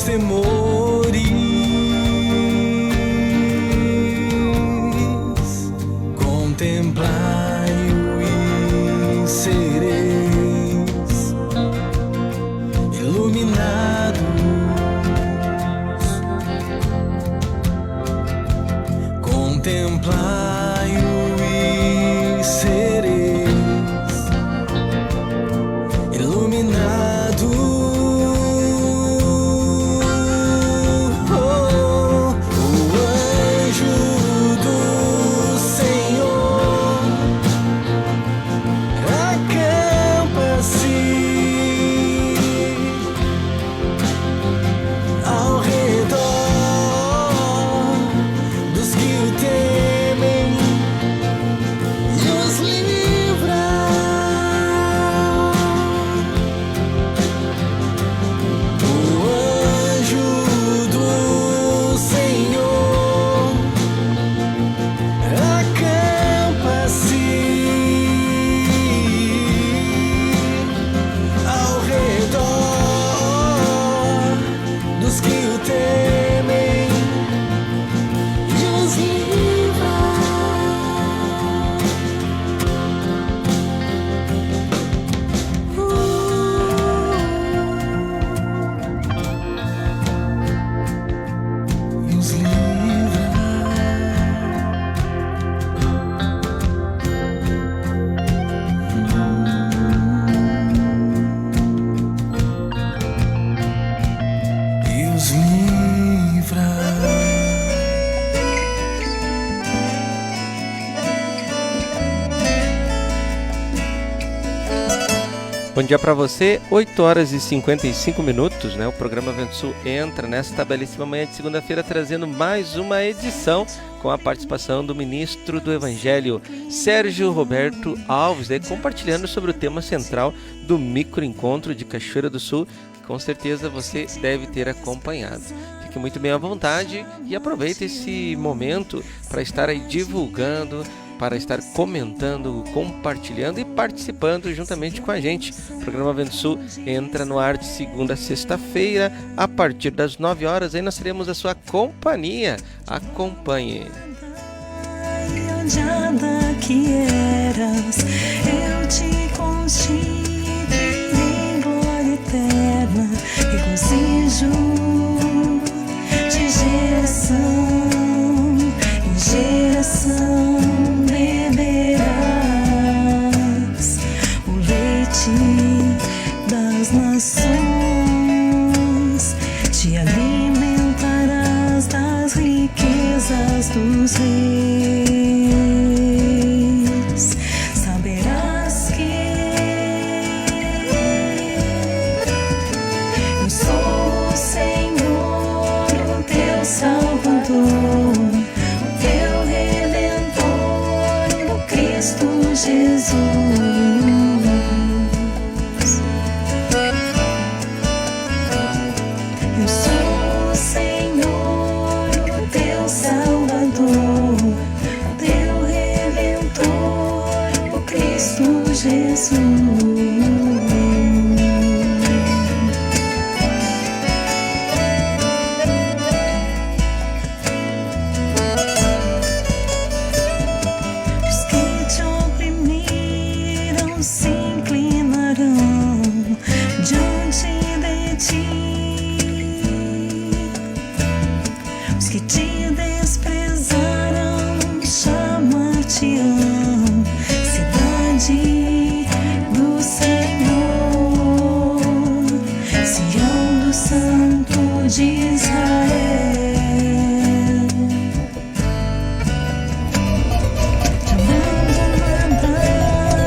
temores, contemplai-o e sereis iluminados, contemplai-o e sereis iluminados. Bom dia para você, 8 horas e 55 minutos, né? O programa Vento Sul entra nesta belíssima manhã de segunda-feira trazendo mais uma edição com a participação do ministro do Evangelho, Sérgio Roberto Alves, compartilhando sobre o tema central do microencontro de Cachoeira do Sul, que com certeza você deve ter acompanhado. Fique muito bem à vontade e aproveite esse momento para estar aí divulgando, para estar comentando, compartilhando e participando juntamente com a gente. O programa Vento Sul entra no ar de segunda a sexta-feira, a partir das 9 horas. Aí nós teremos a sua companhia. Acompanhe. Onde que eras, eu te constituí em glória eterna, regozijo de geração em geração. Das nações, te alimentarás das riquezas dos reis. Saberás que eu sou o Senhor, o teu Salvador, o teu Redentor, o Cristo Jesus.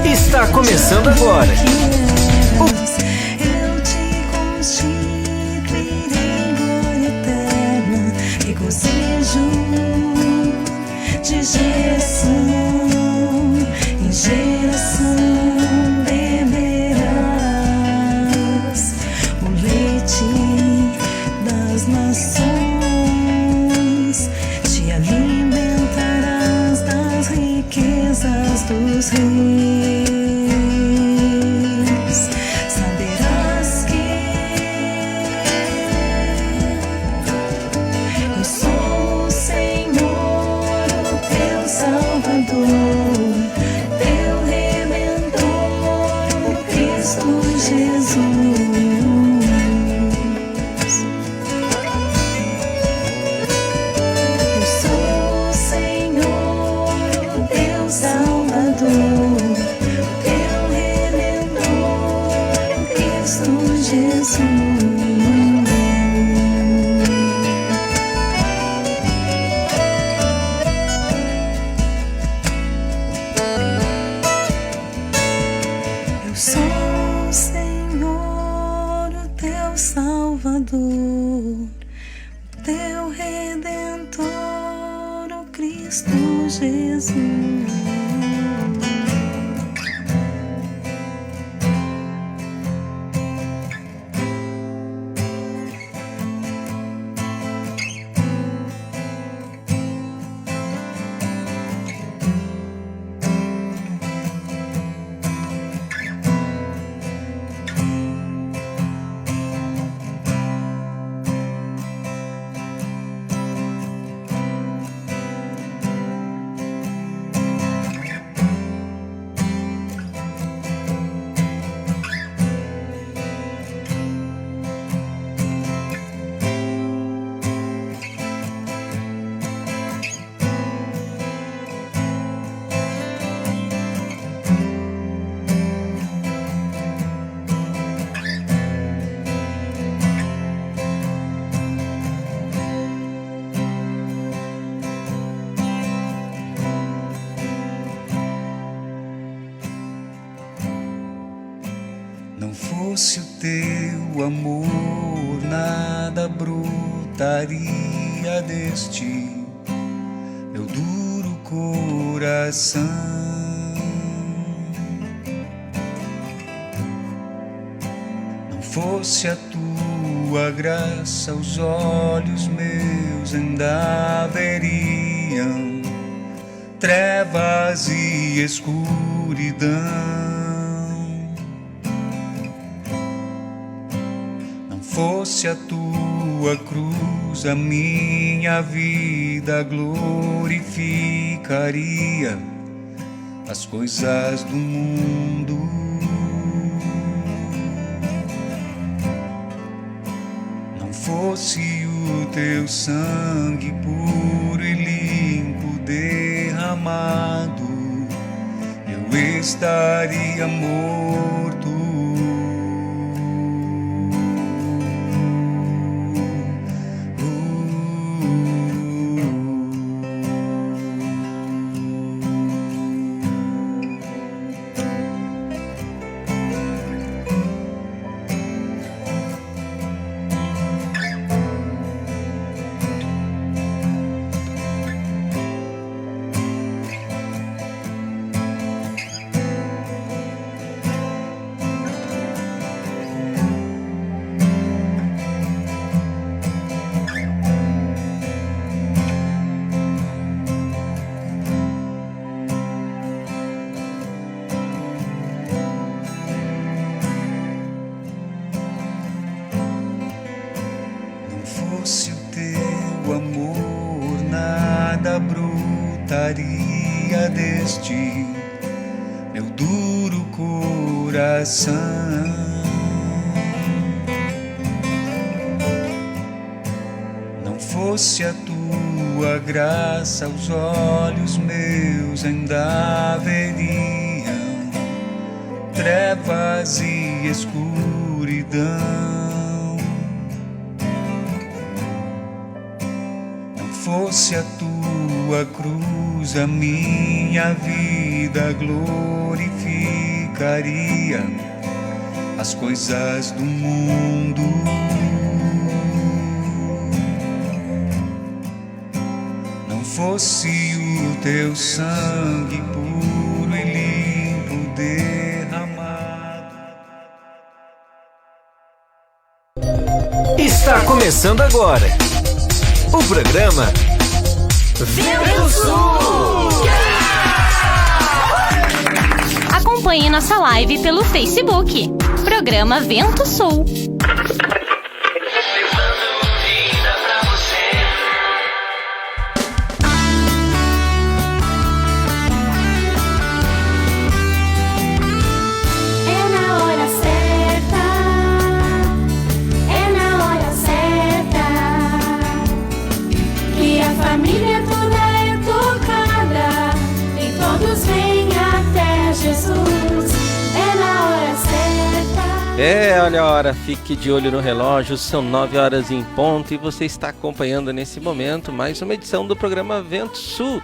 Está começando agora. Eu te constituirei em glória eterna, regozijo de geração em geração. Beberás o leite das nações, te alimentarás das riquezas dos reis. Saberás que Salvador, teu Redentor, o Cristo Jesus. Eu sou o Senhor, o teu Salvador, teu Redentor, o Cristo Jesus. Salvador, teu Redentor, o Cristo Jesus. Não fosse o teu amor, nada brotaria deste meu duro coração. Não fosse a tua graça, os olhos meus ainda veriam trevas e escuridão. Fosse a tua cruz, a minha vida glorificaria as coisas do mundo. Não fosse o teu sangue puro e limpo derramado, eu estaria morto. Fosse o teu amor, nada brotaria deste meu duro coração. Não fosse a tua graça, os olhos meus ainda veriam trevas e escuridão. Fosse a tua cruz, a minha vida glorificaria as coisas do mundo. Não fosse o teu sangue puro e limpo derramado. Está começando agora o programa Vento Sul. Acompanhe nossa live pelo Facebook. Programa Vento Sul. Jesus, é na hora certa. Olha a hora, fique de olho no relógio, são 9 horas em ponto e você está acompanhando nesse momento mais uma edição do programa Vento Sul.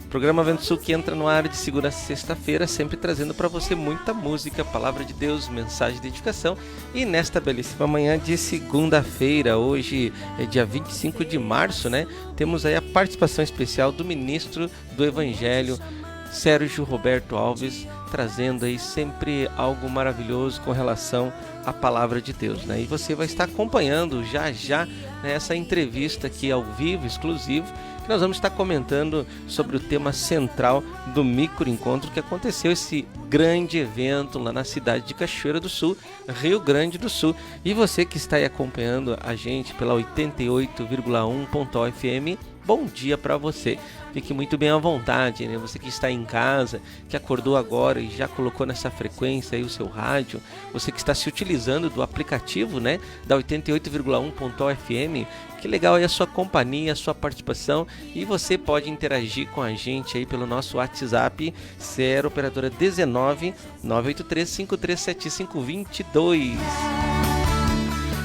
Programa Vento Sul que entra no ar de segunda a sexta-feira, sempre trazendo para você muita música, palavra de Deus, mensagem de edificação. E nesta belíssima manhã de segunda-feira, hoje é dia 25 de março, né? Temos aí a participação especial do ministro do Evangelho, Sérgio Roberto Alves, trazendo aí sempre algo maravilhoso com relação à palavra de Deus, né? E você vai estar acompanhando já né, essa entrevista aqui ao vivo, exclusivo, que nós vamos estar comentando sobre o tema central do microencontro que aconteceu, esse grande evento lá na cidade de Cachoeira do Sul, Rio Grande do Sul. E você que está aí acompanhando a gente pela 88,1 FM, bom dia para você. Fique muito bem à vontade, né? Você que está em casa, que acordou agora e já colocou nessa frequência aí o seu rádio, você que está se utilizando do aplicativo, né, da 88,1 FM, que legal aí a sua companhia, a sua participação, e você pode interagir com a gente aí pelo nosso WhatsApp, 0 operadora 19 983 5375 22.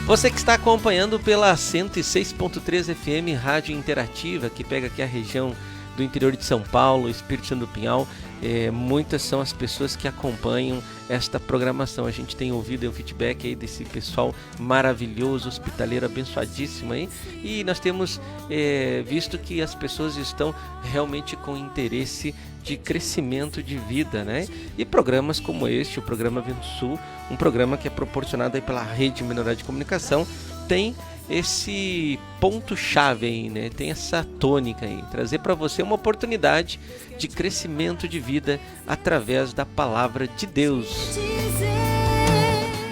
Você que está acompanhando pela 106.3 FM Rádio Interativa, que pega aqui a região do interior de São Paulo, Espírito Santo do Pinhal, muitas são as pessoas que acompanham esta programação. A gente tem ouvido o feedback aí desse pessoal maravilhoso, hospitaleiro, abençoadíssimo aí, e nós temos visto que as pessoas estão realmente com interesse de crescimento de vida, né? E programas como este, o programa Vento Sul, um programa que é proporcionado aí pela Rede Menorá de Comunicação, tem esse ponto-chave aí, né? Tem essa tônica aí, trazer para você uma oportunidade de crescimento de vida através da palavra de Deus.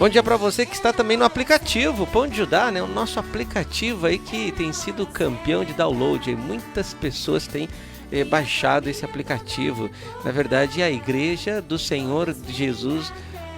Bom dia para você que está também no aplicativo Pão de Judá, né? O nosso aplicativo aí que tem sido campeão de download, aí muitas pessoas têm baixado esse aplicativo. Na verdade, é a Igreja do Senhor Jesus,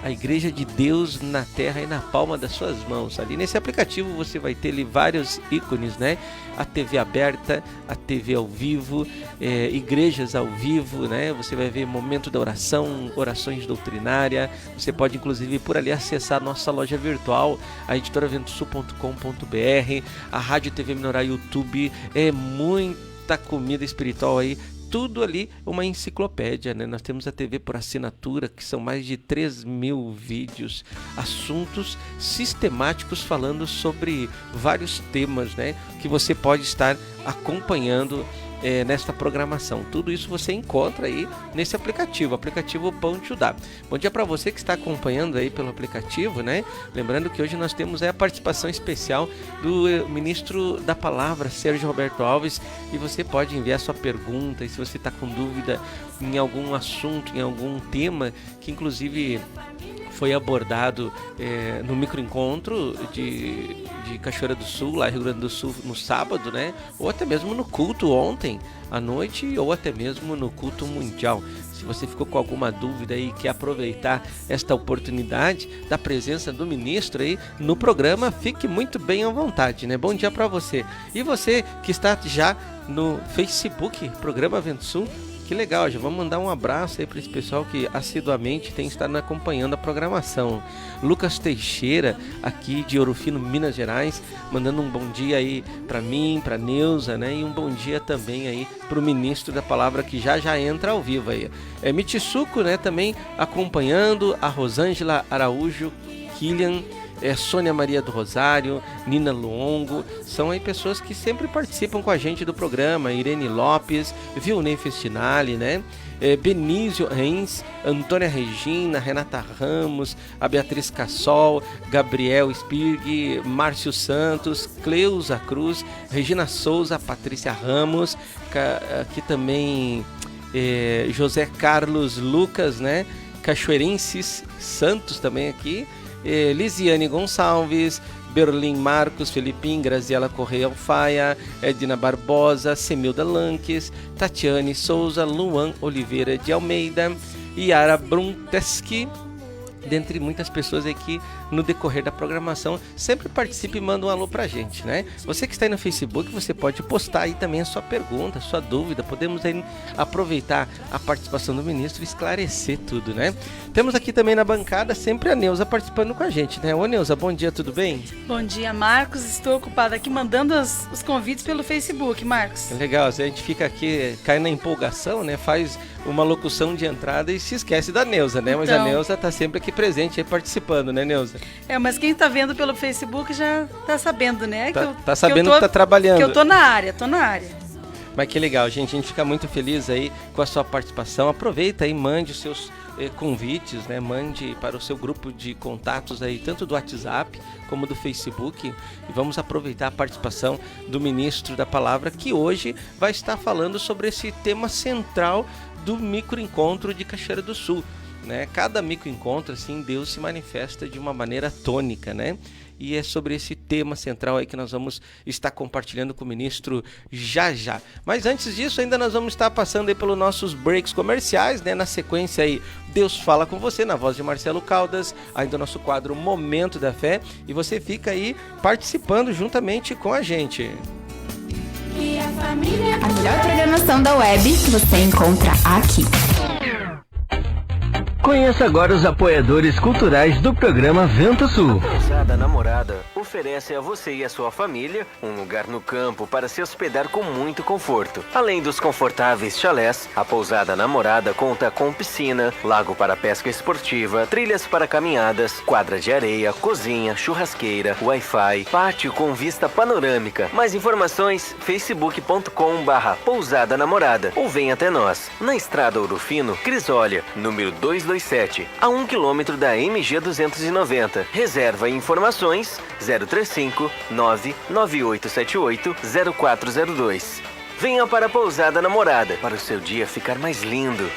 a Igreja de Deus na terra e na palma das suas mãos. Ali nesse aplicativo você vai ter ali vários ícones, né? A TV aberta, a TV ao vivo, igrejas ao vivo, né? Você vai ver momento da oração, orações doutrinárias. Você pode inclusive por ali acessar a nossa loja virtual, a editoraventosul.com.br, a Rádio TV Menorá YouTube, muita comida espiritual aí, tudo ali, uma enciclopédia, né? Nós temos a TV por assinatura, que são mais de 3.000 vídeos, assuntos sistemáticos falando sobre vários temas, né? Que você pode estar acompanhando nesta programação. Tudo isso você encontra aí nesse aplicativo, aplicativo Pão de Judá. Bom dia para você que está acompanhando aí pelo aplicativo, né? Lembrando que hoje nós temos aí a participação especial do ministro da palavra, Sérgio Roberto Alves, e você pode enviar sua pergunta, e se você está com dúvida em algum assunto, em algum tema, que inclusive foi abordado no microencontro de Cachoeira do Sul, lá em Rio Grande do Sul, no sábado, né? Ou até mesmo no culto ontem à noite, ou até mesmo no culto mundial. Se você ficou com alguma dúvida e quer aproveitar esta oportunidade da presença do ministro aí no programa, fique muito bem à vontade, né? Bom dia para você. E você que está já no Facebook, programa Vento Sul, que legal, já vamos mandar um abraço aí para esse pessoal que assiduamente tem estado acompanhando a programação. Lucas Teixeira, aqui de Ouro Fino, Minas Gerais, mandando um bom dia aí para mim, para Neuza, né? E um bom dia também aí para o ministro da palavra que já entra ao vivo aí. Mitsuko, né? Também acompanhando, a Rosângela Araújo, Kilian, Sônia Maria do Rosário, Nina Luongo, são aí pessoas que sempre participam com a gente do programa. Irene Lopes, Vilney Festinali, né? Benício Reis, Antônia Regina, Renata Ramos, a Beatriz Cassol, Gabriel Spirg, Márcio Santos, Cleusa Cruz, Regina Souza, Patrícia Ramos, aqui também José Carlos Lucas, né? Cachoeirenses Santos também aqui, Lisiane Gonçalves, Berlim Marcos, Felipim, Graziela Correia Alfaia, Edna Barbosa, Semilda Lanques, Tatiane Souza, Luan Oliveira de Almeida, Yara Brunteski, dentre muitas pessoas aí que no decorrer da programação sempre participa e manda um alô pra gente, né? Você que está aí no Facebook, você pode postar aí também a sua pergunta, a sua dúvida. Podemos aí aproveitar a participação do ministro e esclarecer tudo, né? Temos aqui também na bancada sempre a Neuza participando com a gente, né? Ô Neuza, bom dia, tudo bem? Bom dia, Marcos. Estou ocupada aqui mandando os convites pelo Facebook, Marcos. Legal, a gente fica aqui, cai na empolgação, né? Faz uma locução de entrada e se esquece da Neuza, né? Mas a Neuza tá sempre aqui presente, aí participando, né, Neuza? Mas quem tá vendo pelo Facebook já tá sabendo, né? Tá sabendo que tá trabalhando. Que eu tô na área. Mas que legal, gente. A gente fica muito feliz aí com a sua participação. Aproveita aí, mande os seus convites, né? Mande para o seu grupo de contatos aí, tanto do WhatsApp como do Facebook. E vamos aproveitar a participação do ministro da Palavra, que hoje vai estar falando sobre esse tema central do microencontro de Cachoeira do Sul, né? Cada microencontro, assim, Deus se manifesta de uma maneira tônica, né? E é sobre esse tema central aí que nós vamos estar compartilhando com o ministro já. Mas antes disso, ainda nós vamos estar passando aí pelos nossos breaks comerciais, né? Na sequência aí, Deus fala com você, na voz de Marcelo Caldas, ainda o nosso quadro Momento da Fé, e você fica aí participando juntamente com a gente. A melhor programação da web você encontra aqui. Conheça agora os apoiadores culturais do programa Vento Sul. A Pousada Namorada oferece a você e a sua família um lugar no campo para se hospedar com muito conforto. Além dos confortáveis chalés, a Pousada Namorada conta com piscina, lago para pesca esportiva, trilhas para caminhadas, quadra de areia, cozinha, churrasqueira, Wi-Fi, pátio com vista panorâmica. Mais informações, facebook.com/Pousada Namorada ou vem até nós, na Estrada Ouro Fino, Crisólia, número 227, a 1 km da MG 290. Reserva e informações 035 99878 0402. Venha para a Pousada Namorada para o seu dia ficar mais lindo.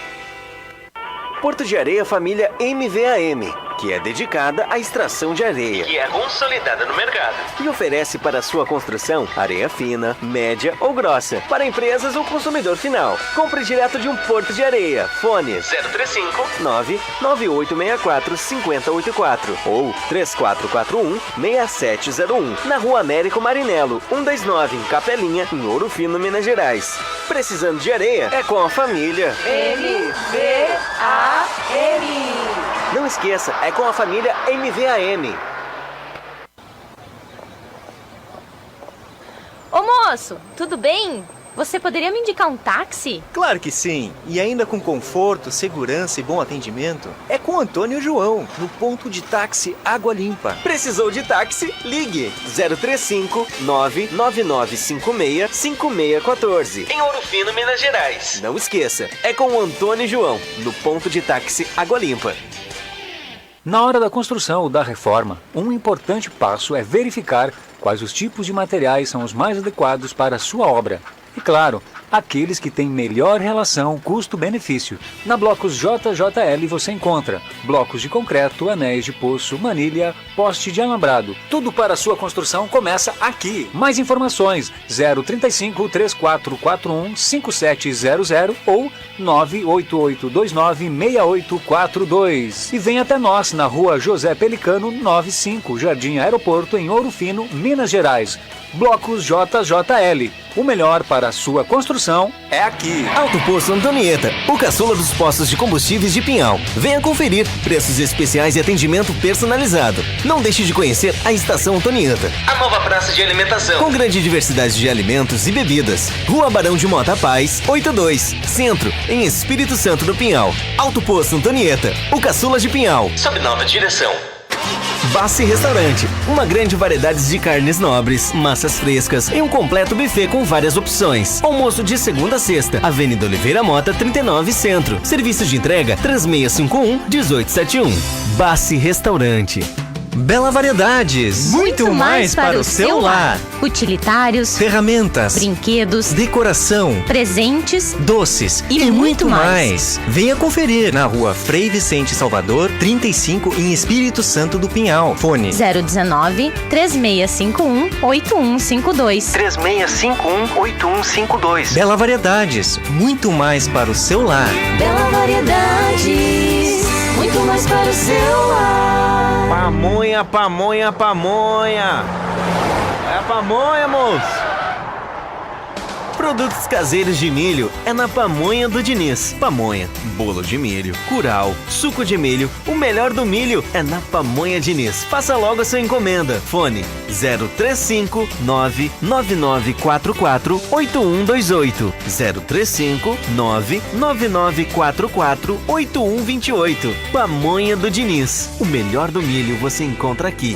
Porto de Areia Família MVAM, que é dedicada à extração de areia, que é consolidada no mercado e oferece para sua construção areia fina, média ou grossa, para empresas ou consumidor final. Compre direto de um Porto de Areia. Fone 035 99864 5084 ou 3441 6701, na Rua Américo Marinello 129, em Capelinha, em Ouro Fino, Minas Gerais. Precisando de areia? É com a família MVAM. Não esqueça, é com a família MVAM. Ô moço, tudo bem? Você poderia me indicar um táxi? Claro que sim, e ainda com conforto, segurança e bom atendimento. É com Antônio João, no ponto de táxi Água Limpa. Precisou de táxi? Ligue 035 99956 5614, em Ouro Fino, Minas Gerais. Não esqueça, é com o Antônio João, no ponto de táxi Água Limpa. Na hora da construção ou da reforma, um importante passo é verificar quais os tipos de materiais são os mais adequados para a sua obra. E claro, aqueles que têm melhor relação custo-benefício. Na Blocos JJL você encontra blocos de concreto, anéis de poço, manilha, poste de alambrado. Tudo para a sua construção começa aqui. Mais informações 035 3441 5700 ou 98829 6842. E vem até nós na Rua José Pelicano 95, Jardim Aeroporto, em Ouro Fino, Minas Gerais. Blocos JJL. O melhor para a sua construção é aqui. Alto Posto Antonieta, o caçula dos postos de combustíveis de Pinhal. Venha conferir preços especiais e atendimento personalizado. Não deixe de conhecer a Estação Antonieta, a nova praça de alimentação, com grande diversidade de alimentos e bebidas. Rua Barão de Mota Paz, 82, Centro, em Espírito Santo do Pinhal. Alto Posto Antonieta, o caçula de Pinhal. Sob nova direção. Bassi Restaurante, uma grande variedade de carnes nobres, massas frescas e um completo buffet com várias opções. Almoço de segunda a sexta, Avenida Oliveira Mota 39 Centro. Serviço de entrega 3651-1871. Bassi Restaurante. Bela Variedades. Muito mais para o seu lar. Utilitários, Ferramentas, brinquedos, decoração, presentes, doces e muito mais. Venha conferir na Rua Frei Vicente Salvador, 35, em Espírito Santo do Pinhal. Fone 019 3651 8152. 3651-8152. Bela Variedades. Muito mais para o seu lar. Bela Variedades, muito mais paz para o seu lar. Pamonha, pamonha, pamonha. É a pamonha, moço. Produtos caseiros de milho é na Pamonha do Diniz. Pamonha, bolo de milho, curau, suco de milho, o melhor do milho é na Pamonha Diniz. Faça logo a sua encomenda. Fone 035 99944 8128 035 99944 8128. Pamonha do Diniz. O melhor do milho você encontra aqui.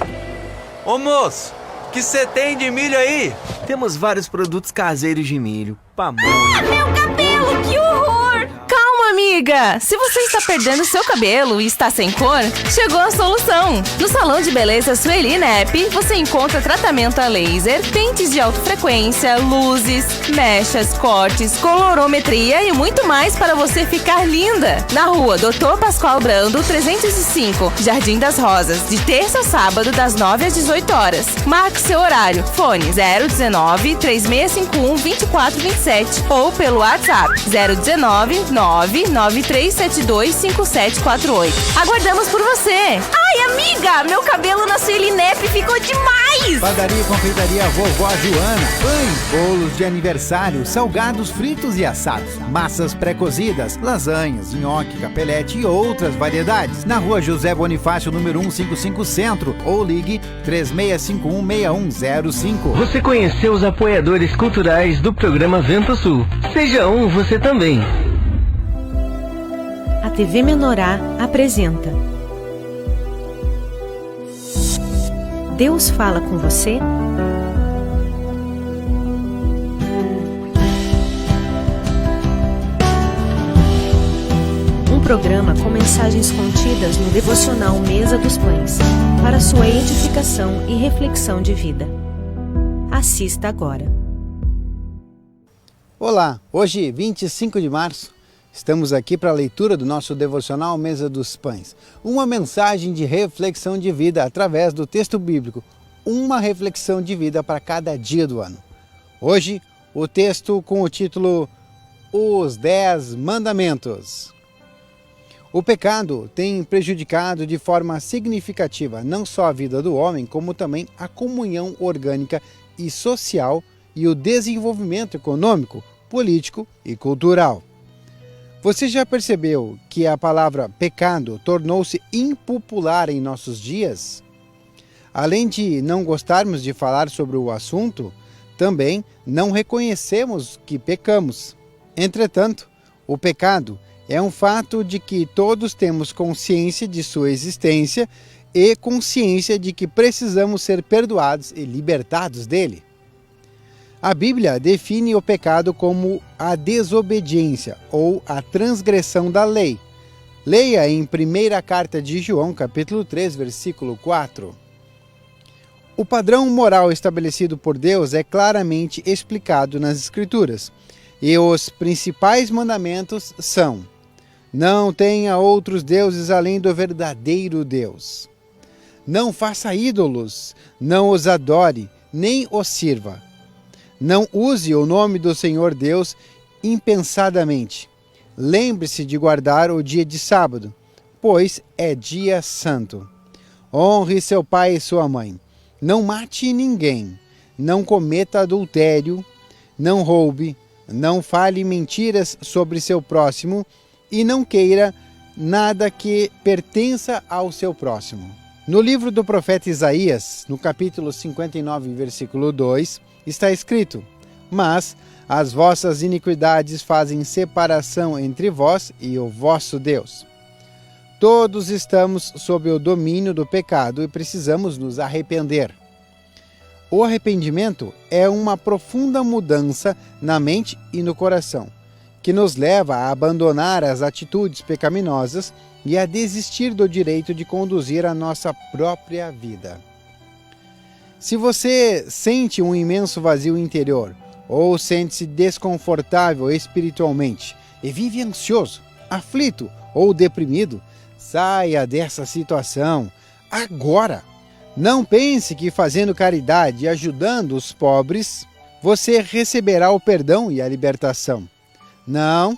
Ô moço, que você tem de milho aí? Temos vários produtos caseiros de milho. Pamonha. Meu cabelo, que horror! Calma, amiga! Se você está perdendo seu cabelo e está sem cor, chegou a solução! No Salão de Beleza Sueli Nep, você encontra tratamento a laser, pentes de alta frequência, luzes, mechas, cortes, colorometria e muito mais para você ficar linda! Na rua Dr. Pascoal Brando, 305, Jardim das Rosas, de terça a sábado, das 9 às 18 horas. Marque seu horário. Fone 019 3651 2427 ou pelo WhatsApp 019 99372 5748. Aguardamos por você! Ai, amiga! Meu cabelo na Sueli Nep ficou demais! Padaria e confeitaria Vovó Joana. Pães, bolos de aniversário, salgados fritos e assados, massas pré-cozidas, lasanhas, nhoque, capelete e outras variedades. Na rua José Bonifácio, número 155 Centro, ou ligue 36516105. Você conheceu os apoiadores culturais do programa Vento Sul. Seja um você também. A TV Menorá apresenta Deus fala com você? Um programa com mensagens contidas no devocional Mesa dos Pães, para sua edificação e reflexão de vida. Assista agora. Olá, hoje 25 de março, estamos aqui para a leitura do nosso devocional Mesa dos Pães. Uma mensagem de reflexão de vida através do texto bíblico. Uma reflexão de vida para cada dia do ano. Hoje, o texto com o título Os 10 Mandamentos. O pecado tem prejudicado de forma significativa não só a vida do homem, como também a comunhão orgânica e social e o desenvolvimento econômico, político e cultural. Você já percebeu que a palavra pecado tornou-se impopular em nossos dias? Além de não gostarmos de falar sobre o assunto, também não reconhecemos que pecamos. Entretanto, o pecado é um fato de que todos temos consciência de sua existência e consciência de que precisamos ser perdoados e libertados dele. A Bíblia define o pecado como a desobediência ou a transgressão da lei. Leia em 1ª Carta de João, capítulo 3, versículo 4. O padrão moral estabelecido por Deus é claramente explicado nas Escrituras, e os principais mandamentos são: não tenha outros deuses além do verdadeiro Deus. Não faça ídolos, não os adore, nem os sirva. Não use o nome do Senhor Deus impensadamente. Lembre-se de guardar o dia de sábado, pois é dia santo. Honre seu pai e sua mãe. Não mate ninguém. Não cometa adultério. Não roube. Não fale mentiras sobre seu próximo. E não queira nada que pertença ao seu próximo. No livro do profeta Isaías, no capítulo 59, versículo 2, está escrito: mas as vossas iniquidades fazem separação entre vós e o vosso Deus. Todos estamos sob o domínio do pecado e precisamos nos arrepender. O arrependimento é uma profunda mudança na mente e no coração, que nos leva a abandonar as atitudes pecaminosas e a desistir do direito de conduzir a nossa própria vida. Se você sente um imenso vazio interior ou sente-se desconfortável espiritualmente e vive ansioso, aflito ou deprimido, saia dessa situação agora. Não pense que fazendo caridade e ajudando os pobres, você receberá o perdão e a libertação. Não,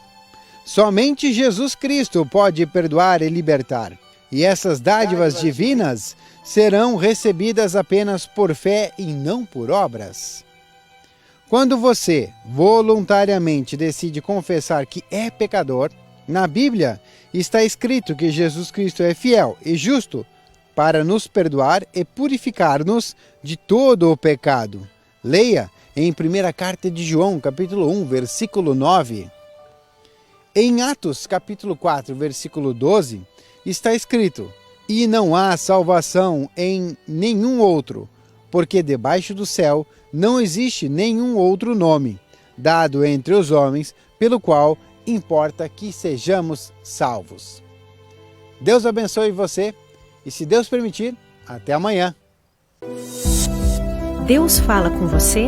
somente Jesus Cristo pode perdoar e libertar. E essas dádivas divinas serão recebidas apenas por fé e não por obras. Quando você voluntariamente decide confessar que é pecador, na Bíblia está escrito que Jesus Cristo é fiel e justo para nos perdoar e purificar-nos de todo o pecado. Leia em 1ª Carta de João, capítulo 1, versículo 9. Em Atos, capítulo 4, versículo 12, está escrito: E não há salvação em nenhum outro, porque debaixo do céu não existe nenhum outro nome, dado entre os homens, pelo qual importa que sejamos salvos. Deus abençoe você e, se Deus permitir, até amanhã. Deus fala com você?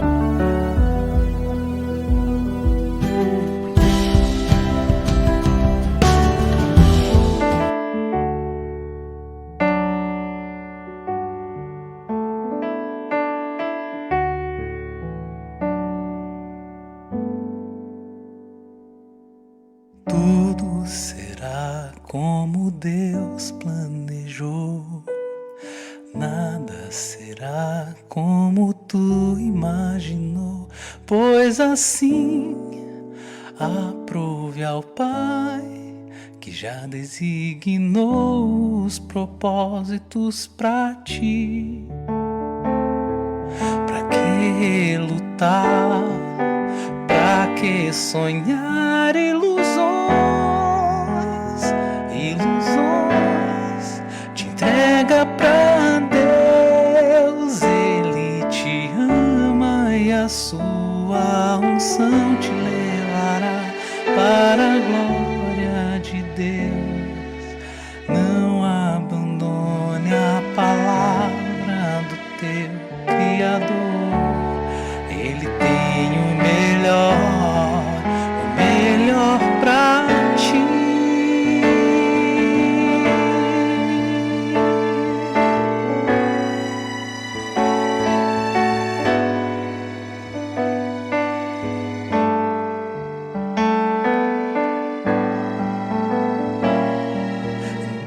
Tudo será como Deus planejou. Nada será como tu imaginou, pois assim aprove ao Pai, que já designou os propósitos pra ti. Pra que lutar? Pra que sonhar ilusões? Te entrega pra Deus, Ele te ama e a sua unção te levará para a glória de Deus. Não abandone a palavra do teu Criador. Ele tem o melhor pra ti.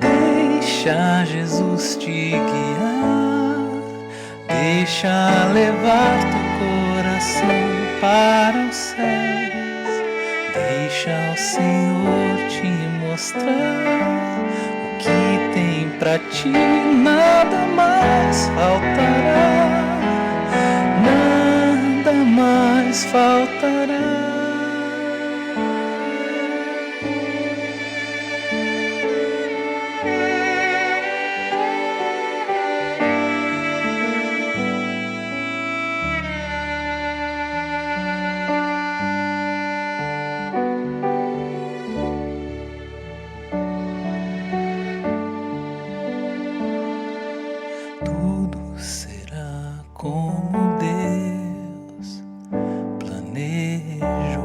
Deixa Jesus te guiar, deixa levar teu coração para os céus, deixa o Senhor te mostrar o que tem pra ti, nada mais faltará, nada mais faltará. Como Deus planejou.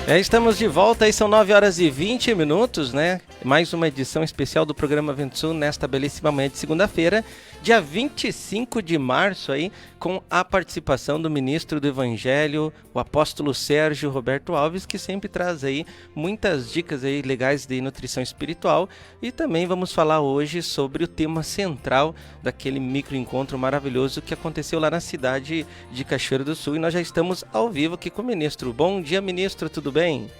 Estamos de volta, aí são 9h20, né? Mais uma edição especial do programa Vento Sul nesta belíssima manhã de segunda-feira, dia 25 de março, aí, com a participação do ministro do Evangelho, o apóstolo Sérgio Roberto Alves, que sempre traz aí muitas dicas aí legais de nutrição espiritual. E também vamos falar hoje sobre o tema central daquele microencontro maravilhoso que aconteceu lá na cidade de Cachoeiro do Sul. E nós já estamos ao vivo aqui com o ministro. Bom dia, ministro, tudo bem?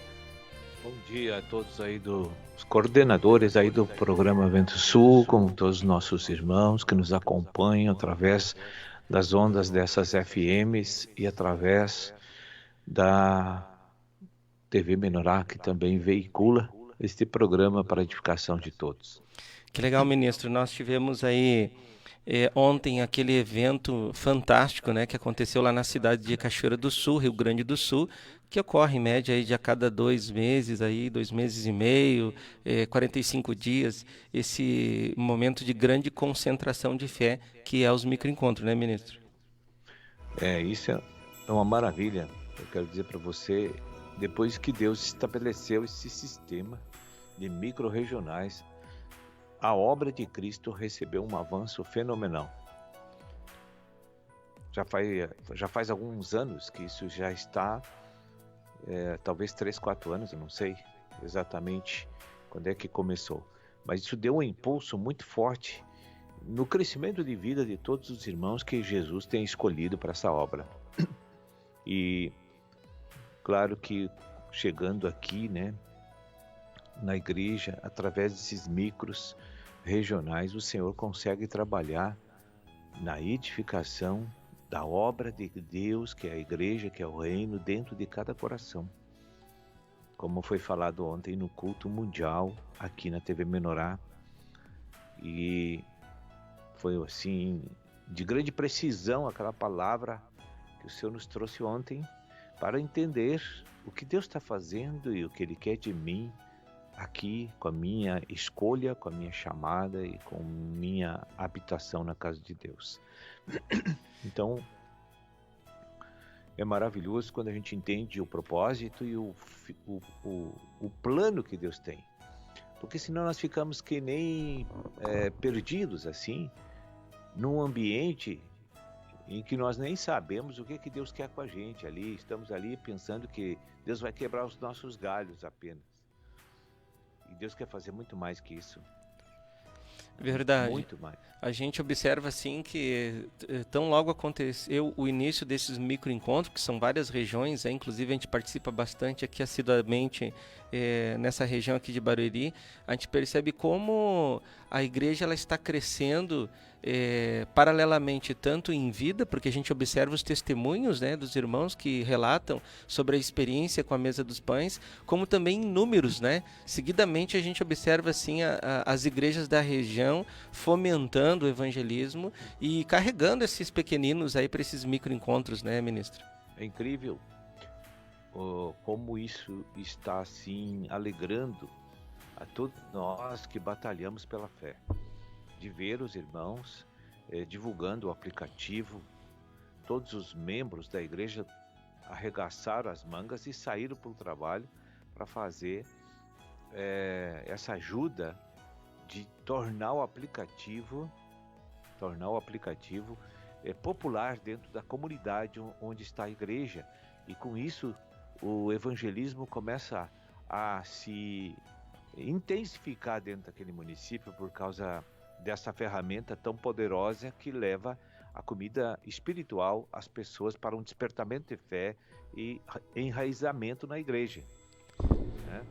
Bom dia a todos aí dos coordenadores aí do programa Vento Sul, como todos os nossos irmãos que nos acompanham através das ondas dessas FMs e através da TV Menorá, que também veicula este programa para a edificação de todos. Que legal, ministro. Nós tivemos aí ontem aquele evento fantástico, né, que aconteceu lá na cidade de Cachoeira do Sul, Rio Grande do Sul, que ocorre em média aí de a cada 2 meses, aí, 2 meses e meio, 45 dias, esse momento de grande concentração de fé que é os microencontros, né, ministro? Isso é uma maravilha. Eu quero dizer para você, depois que Deus estabeleceu esse sistema de micro-regionais, a obra de Cristo recebeu um avanço fenomenal. Já faz alguns anos que isso já está, talvez 3, 4 anos, eu não sei exatamente quando é que começou, mas isso deu um impulso muito forte no crescimento de vida de todos os irmãos que Jesus tem escolhido para essa obra. E claro que chegando aqui, né, na igreja, através desses micros regionais, o Senhor consegue trabalhar na edificação da obra de Deus, que é a igreja, que é o reino, dentro de cada coração. Como foi falado ontem no culto mundial, aqui na TV Menorá, e foi assim, de grande precisão aquela palavra que o Senhor nos trouxe ontem, para entender o que Deus está fazendo e o que Ele quer de mim, aqui, com a minha escolha, com a minha chamada e com minha habitação na casa de Deus. Então, é maravilhoso quando a gente entende o propósito e o plano que Deus tem. Porque senão nós ficamos que nem perdidos assim, num ambiente em que nós nem sabemos o que Deus quer com a gente ali. Estamos ali pensando que Deus vai quebrar os nossos galhos apenas. E Deus quer fazer muito mais que isso. Verdade. Muito mais. A gente observa assim que tão logo aconteceu o início desses microencontros, que são várias regiões, inclusive a gente participa bastante aqui assiduamente nessa região aqui de Barueri. A gente percebe como a igreja ela está crescendo paralelamente tanto em vida, porque a gente observa os testemunhos, né, dos irmãos que relatam sobre a experiência com a mesa dos pães, como também em números, né? Seguidamente a gente observa assim as igrejas da região fomentando o evangelismo e carregando esses pequeninos aí para esses microencontros, né, ministro? É incrível como isso está assim alegrando a todos nós que batalhamos pela fé, de ver os irmãos divulgando o aplicativo. Todos os membros da igreja arregaçaram as mangas e saíram para o trabalho para fazer essa ajuda de tornar o aplicativo popular dentro da comunidade onde está a igreja. E com isso o evangelismo começa a se intensificar dentro daquele município por causa dessa ferramenta tão poderosa que leva a comida espiritual às pessoas para um despertamento de fé e enraizamento na igreja, né?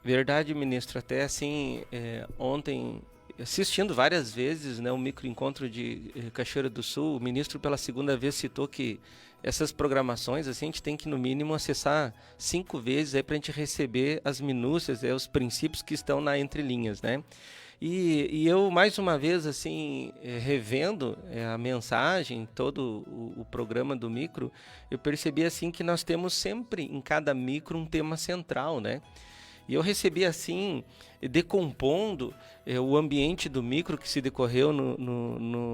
Verdade, ministro. Até assim, ontem, assistindo várias vezes, né, o microencontro de Cachoeira do Sul, o ministro pela segunda vez citou que essas programações, assim, a gente tem que no mínimo acessar 5 vezes para a gente receber as minúcias, os princípios que estão na entrelinhas, né? E eu, mais uma vez, assim, revendo a mensagem, todo o programa do micro, eu percebi assim que nós temos sempre em cada micro um tema central, né? E eu recebi assim, decompondo o ambiente do micro que se decorreu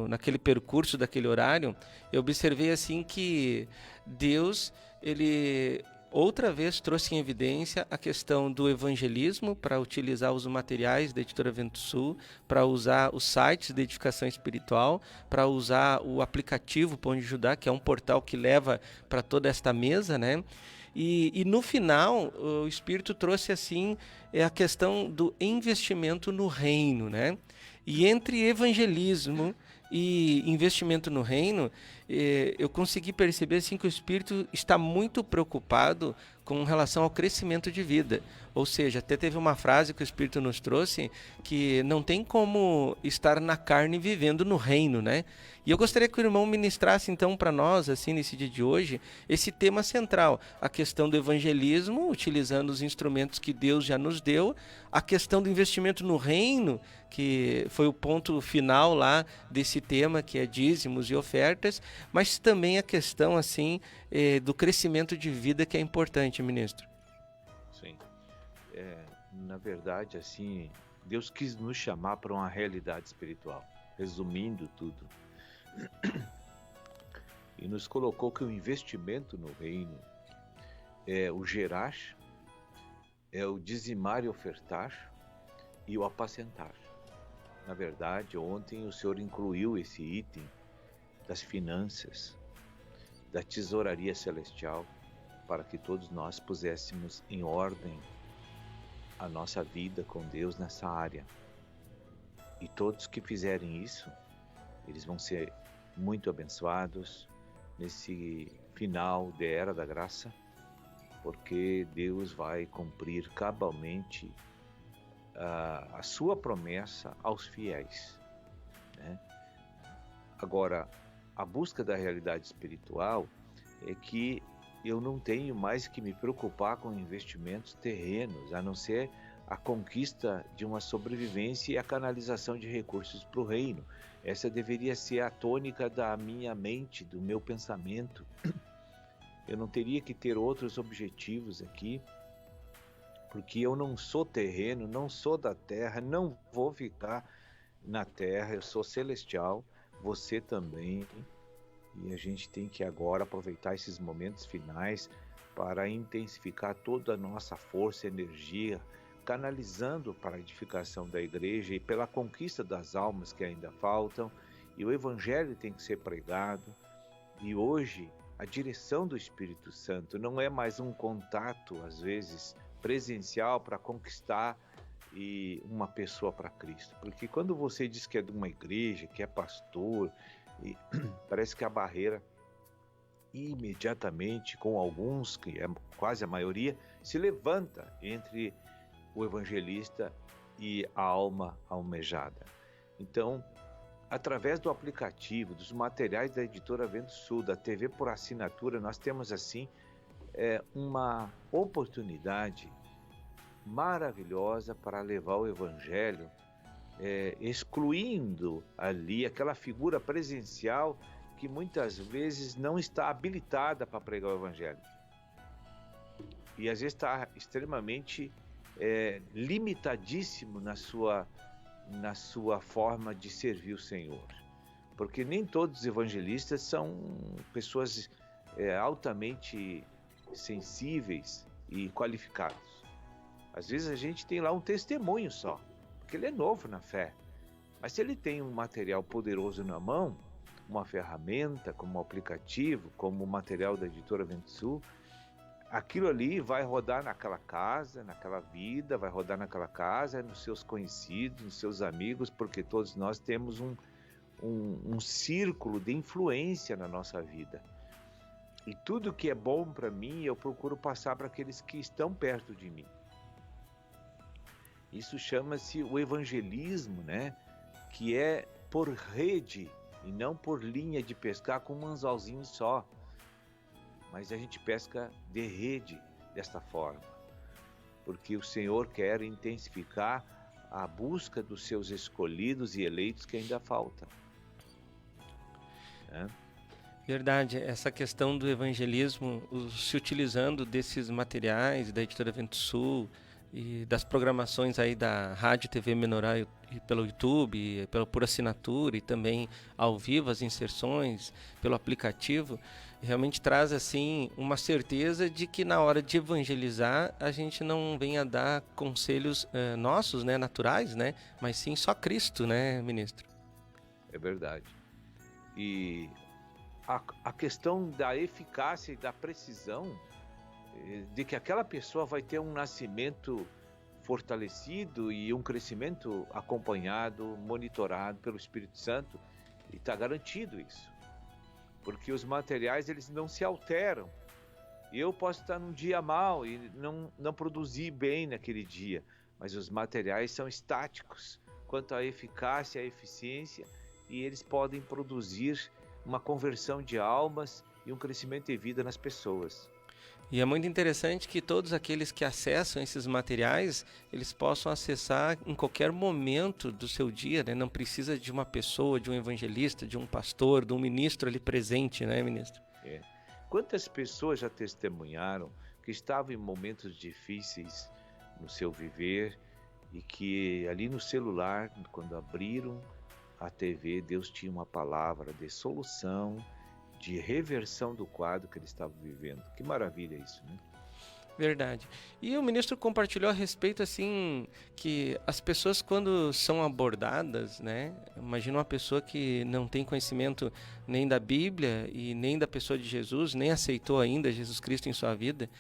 naquele percurso daquele horário, eu observei assim que Deus, ele outra vez trouxe em evidência a questão do evangelismo para utilizar os materiais da Editora Vento Sul, para usar os sites de edificação espiritual, para usar o aplicativo Pão de Judá, que é um portal que leva para toda esta mesa, né? E no final, o Espírito trouxe assim a questão do investimento no reino, né? E entre evangelismo e investimento no reino, eu consegui perceber assim, que o Espírito está muito preocupado com relação ao crescimento de vida. Ou seja, até teve uma frase que o Espírito nos trouxe, que não tem como estar na carne vivendo no reino, né? E eu gostaria que o irmão ministrasse então para nós, assim, nesse dia de hoje, esse tema central, a questão do evangelismo, utilizando os instrumentos que Deus já nos deu, a questão do investimento no reino, que foi o ponto final lá desse tema, que é dízimos e ofertas, mas também a questão, assim, do crescimento de vida, que é importante, ministro. Sim. Na verdade, assim, Deus quis nos chamar para uma realidade espiritual, resumindo tudo. E nos colocou que o investimento no reino é o gerar, é o dizimar e ofertar e o apacentar. Na verdade, ontem o Senhor incluiu esse item das finanças, da tesouraria celestial, para que todos nós puséssemos em ordem a nossa vida com Deus nessa área. E todos que fizerem isso, eles vão ser muito abençoados nesse final da Era da Graça, porque Deus vai cumprir cabalmente a sua promessa aos fiéis, né? Agora, a busca da realidade espiritual é que eu não tenho mais que me preocupar com investimentos terrenos, a não ser a conquista de uma sobrevivência e a canalização de recursos para o reino. Essa deveria ser a tônica da minha mente, do meu pensamento. Eu não teria que ter outros objetivos aqui, porque eu não sou terreno, não sou da terra, não vou ficar na terra, eu sou celestial, você também. E a gente tem que agora aproveitar esses momentos finais para intensificar toda a nossa força e energia, canalizando para a edificação da igreja e pela conquista das almas que ainda faltam. E o Evangelho tem que ser pregado. E hoje a direção do Espírito Santo não é mais um contato, às vezes, presencial para conquistar uma pessoa para Cristo. Porque quando você diz que é de uma igreja, que é pastor, e parece que a barreira imediatamente, com alguns, que é quase a maioria, se levanta entre o evangelista e a alma almejada. Então, através do aplicativo, dos materiais da editora Vento Sul, da TV por assinatura, nós temos assim uma oportunidade maravilhosa para levar o evangelho, excluindo ali aquela figura presencial que muitas vezes não está habilitada para pregar o evangelho. E às vezes está extremamente limitadíssimo na sua forma de servir o Senhor. Porque nem todos os evangelistas são pessoas altamente sensíveis e qualificados. Às vezes a gente tem lá um testemunho só, porque ele é novo na fé. Mas se ele tem um material poderoso na mão, uma ferramenta, como um aplicativo, como o material da editora Vento Sul, aquilo ali vai rodar naquela casa, naquela vida, vai rodar naquela casa, nos seus conhecidos, nos seus amigos, porque todos nós temos um círculo de influência na nossa vida. E tudo que é bom para mim, eu procuro passar para aqueles que estão perto de mim. Isso chama-se o evangelismo, né? Que é por rede e não por linha de pescar com um anzolzinho só. Mas a gente pesca de rede desta forma, porque o Senhor quer intensificar a busca dos seus escolhidos e eleitos que ainda faltam. Verdade, essa questão do evangelismo, se utilizando desses materiais da editora Vento Sul e das programações aí da Rádio TV Menorá e pelo YouTube, por assinatura e também ao vivo as inserções pelo aplicativo, realmente traz assim uma certeza de que na hora de evangelizar a gente não venha dar conselhos nossos, né, naturais, né, mas sim só Cristo, né, ministro? É verdade. E a questão da eficácia e da precisão de que aquela pessoa vai ter um nascimento fortalecido e um crescimento acompanhado, monitorado pelo Espírito Santo, e está garantido isso. porque os materiais eles não se alteram. Eu posso estar num dia mal e não produzir bem naquele dia, mas os materiais são estáticos quanto à eficácia e à eficiência, e eles podem produzir uma conversão de almas e um crescimento de vida nas pessoas. E é muito interessante que todos aqueles que acessam esses materiais, eles possam acessar em qualquer momento do seu dia, né? Não precisa de uma pessoa, de um evangelista, de um pastor, de um ministro ali presente, né, ministro? Quantas pessoas já testemunharam que estavam em momentos difíceis no seu viver e que ali no celular, quando abriram a TV, Deus tinha uma palavra de solução, de reversão do quadro que ele estava vivendo. Que maravilha isso, né? Verdade. E o ministro compartilhou a respeito, assim, que as pessoas quando são abordadas, né? Imagina uma pessoa que não tem conhecimento nem da Bíblia e nem da pessoa de Jesus, nem aceitou ainda Jesus Cristo em sua vida.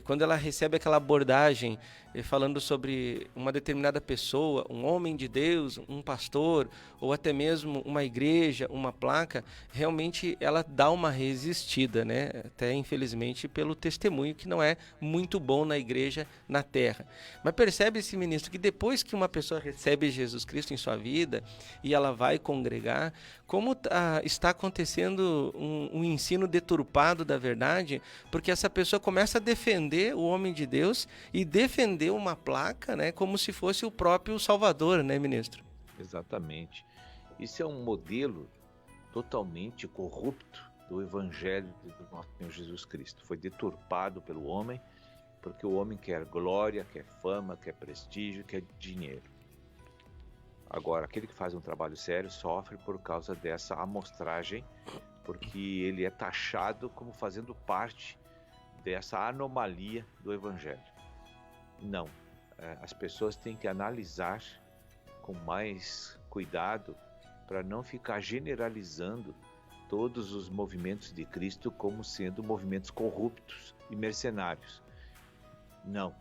Quando ela recebe aquela abordagem falando sobre uma determinada pessoa, um homem de Deus, um pastor, ou até mesmo uma igreja, uma placa, realmente ela dá uma resistida, né? Até infelizmente pelo testemunho que não é muito bom na igreja, na terra. Mas percebe-se, ministro, que depois que uma pessoa recebe Jesus Cristo em sua vida e ela vai congregar, como está acontecendo um ensino deturpado da verdade, porque essa pessoa começa a defender o homem de Deus e defender uma placa, né, como se fosse o próprio Salvador, né, ministro? Exatamente. Isso é um modelo totalmente corrupto do Evangelho do nosso Senhor Jesus Cristo. Foi deturpado pelo homem, porque o homem quer glória, quer fama, quer prestígio, quer dinheiro. Agora, aquele que faz um trabalho sério sofre por causa dessa amostragem, porque ele é taxado como fazendo parte dessa anomalia do Evangelho. Não, as pessoas têm que analisar com mais cuidado para não ficar generalizando todos os movimentos de Cristo como sendo movimentos corruptos e mercenários. Não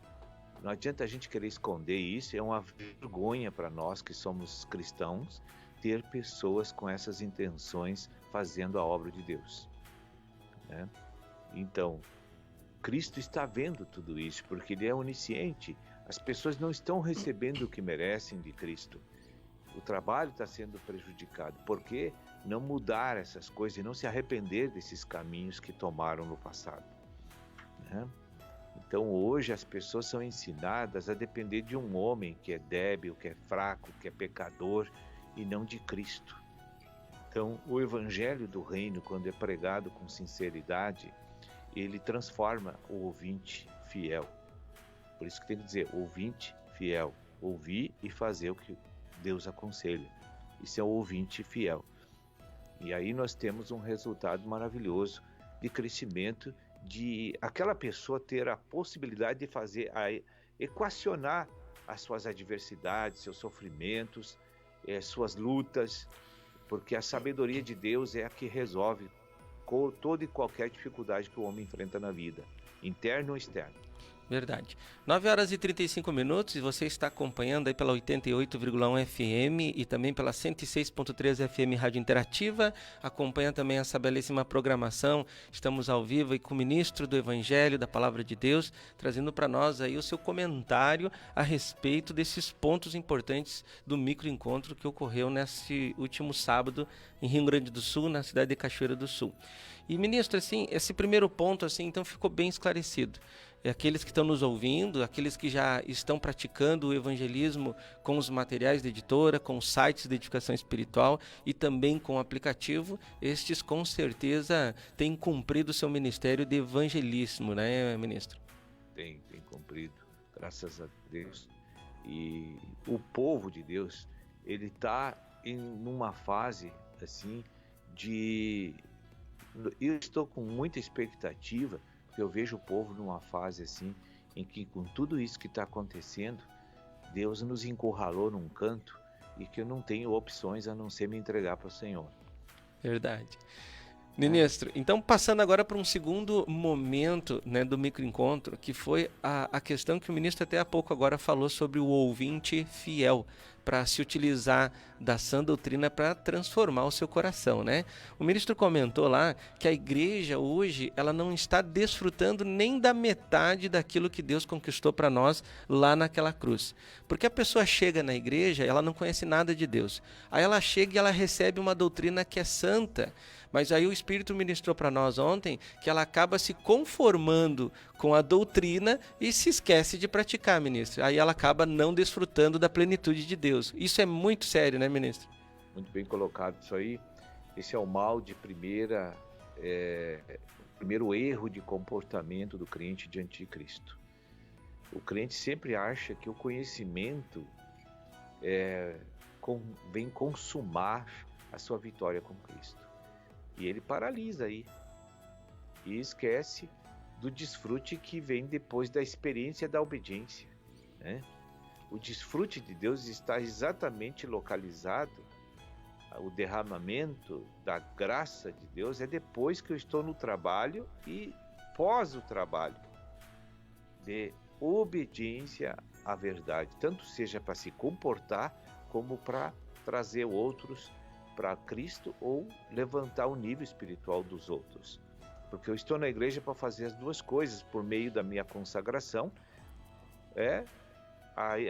adianta a gente querer esconder isso, é uma vergonha para nós que somos cristãos ter pessoas com essas intenções fazendo a obra de Deus, né? Então, Cristo está vendo tudo isso, porque Ele é onisciente. As pessoas não estão recebendo o que merecem de Cristo. O trabalho está sendo prejudicado. Por que não mudar essas coisas e não se arrepender desses caminhos que tomaram no passado, né? Então hoje as pessoas são ensinadas a depender de um homem que é débil, que é fraco, que é pecador e não de Cristo. Então o Evangelho do Reino, quando é pregado com sinceridade, ele transforma o ouvinte fiel. Por isso que tem que dizer, ouvinte fiel, ouvir e fazer o que Deus aconselha. Isso é o ouvinte fiel. E aí nós temos um resultado maravilhoso de crescimento, de aquela pessoa ter a possibilidade de equacionar as suas adversidades, seus sofrimentos, suas lutas, porque a sabedoria de Deus é a que resolve toda e qualquer dificuldade que o homem enfrenta na vida, interno ou externo. Verdade. 9h35 e você está acompanhando aí pela 88,1 FM e também pela 106.3 FM Rádio Interativa. Acompanha também essa belíssima programação. Estamos ao vivo aí com o ministro do Evangelho, da Palavra de Deus, trazendo para nós aí o seu comentário a respeito desses pontos importantes do microencontro que ocorreu nesse último sábado em Rio Grande do Sul, na cidade de Cachoeira do Sul. E, ministro, assim, esse primeiro ponto, assim, então ficou bem esclarecido. Aqueles que estão nos ouvindo, aqueles que já estão praticando o evangelismo com os materiais da editora, com os sites de edificação espiritual e também com o aplicativo, estes com certeza têm cumprido o seu ministério de evangelismo, né, ministro? Tem cumprido, graças a Deus. E o povo de Deus, ele está numa fase assim de... Eu estou com muita expectativa, porque eu vejo o povo numa fase assim, em que com tudo isso que está acontecendo, Deus nos encurralou num canto e que eu não tenho opções a não ser me entregar para o Senhor. Verdade. Ministro, então passando agora para um segundo momento, né, do microencontro, que foi a questão que o ministro até há pouco agora falou sobre o ouvinte fiel, para se utilizar da sã doutrina para transformar o seu coração, né? O ministro comentou lá que a igreja hoje ela não está desfrutando nem da metade daquilo que Deus conquistou para nós lá naquela cruz. Porque a pessoa chega na igreja, ela não conhece nada de Deus. Aí ela chega e ela recebe uma doutrina que é santa, mas aí o Espírito ministrou para nós ontem que ela acaba se conformando com a doutrina e se esquece de praticar, ministro. Aí ela acaba não desfrutando da plenitude de Deus. Isso é muito sério, né, ministro? Muito bem colocado isso aí. Esse é o mal de primeiro erro de comportamento do crente diante de Cristo. O crente sempre acha que o conhecimento vem consumar a sua vitória com Cristo. E ele paralisa aí e esquece do desfrute que vem depois da experiência da obediência, né? O desfrute de Deus está exatamente localizado, o derramamento da graça de Deus é depois que eu estou no trabalho e pós o trabalho de obediência à verdade, tanto seja para se comportar como para trazer outros para Cristo ou levantar o nível espiritual dos outros. Porque eu estou na igreja para fazer as duas coisas, por meio da minha consagração.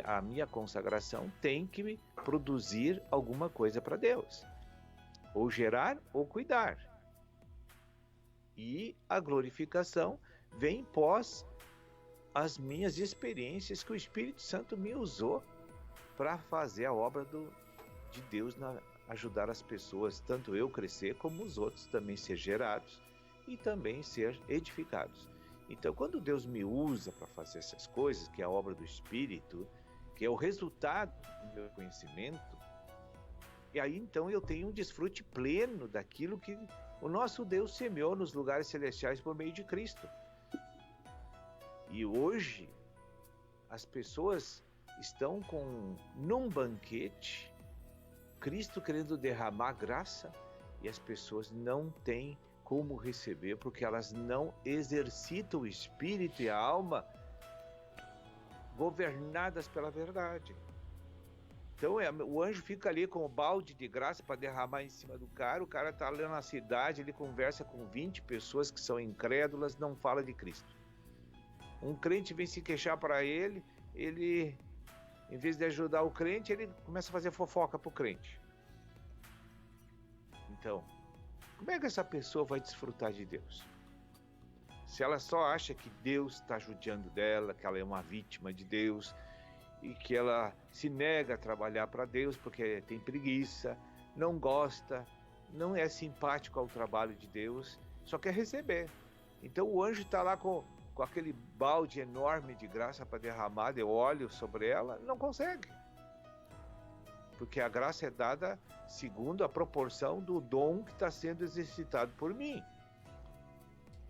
A minha consagração tem que me produzir alguma coisa para Deus. Ou gerar ou cuidar. E a glorificação vem pós as minhas experiências que o Espírito Santo me usou para fazer a obra de Deus ajudar as pessoas, tanto eu crescer como os outros também ser gerados e também ser edificados. Então, quando Deus me usa para fazer essas coisas, que é a obra do Espírito, que é o resultado do meu conhecimento, e aí então eu tenho um desfrute pleno daquilo que o nosso Deus semeou nos lugares celestiais por meio de Cristo. E hoje as pessoas estão num banquete, Cristo querendo derramar graça, e as pessoas não têm como receber, porque elas não exercitam o espírito e a alma governadas pela verdade. Então o anjo fica ali com o balde de graça para derramar em cima do cara, o cara está ali na cidade, ele conversa com 20 pessoas que são incrédulas, não fala de Cristo. Um crente vem se queixar para ele, em vez de ajudar o crente, ele começa a fazer fofoca pro crente. Então, como é que essa pessoa vai desfrutar de Deus? Se ela só acha que Deus está judiando dela, que ela é uma vítima de Deus, e que ela se nega a trabalhar para Deus porque tem preguiça, não gosta, não é simpático ao trabalho de Deus, só quer receber. Então o anjo está lá com aquele balde enorme de graça para derramar de óleo sobre ela, não consegue. Porque a graça é dada segundo a proporção do dom que está sendo exercitado por mim.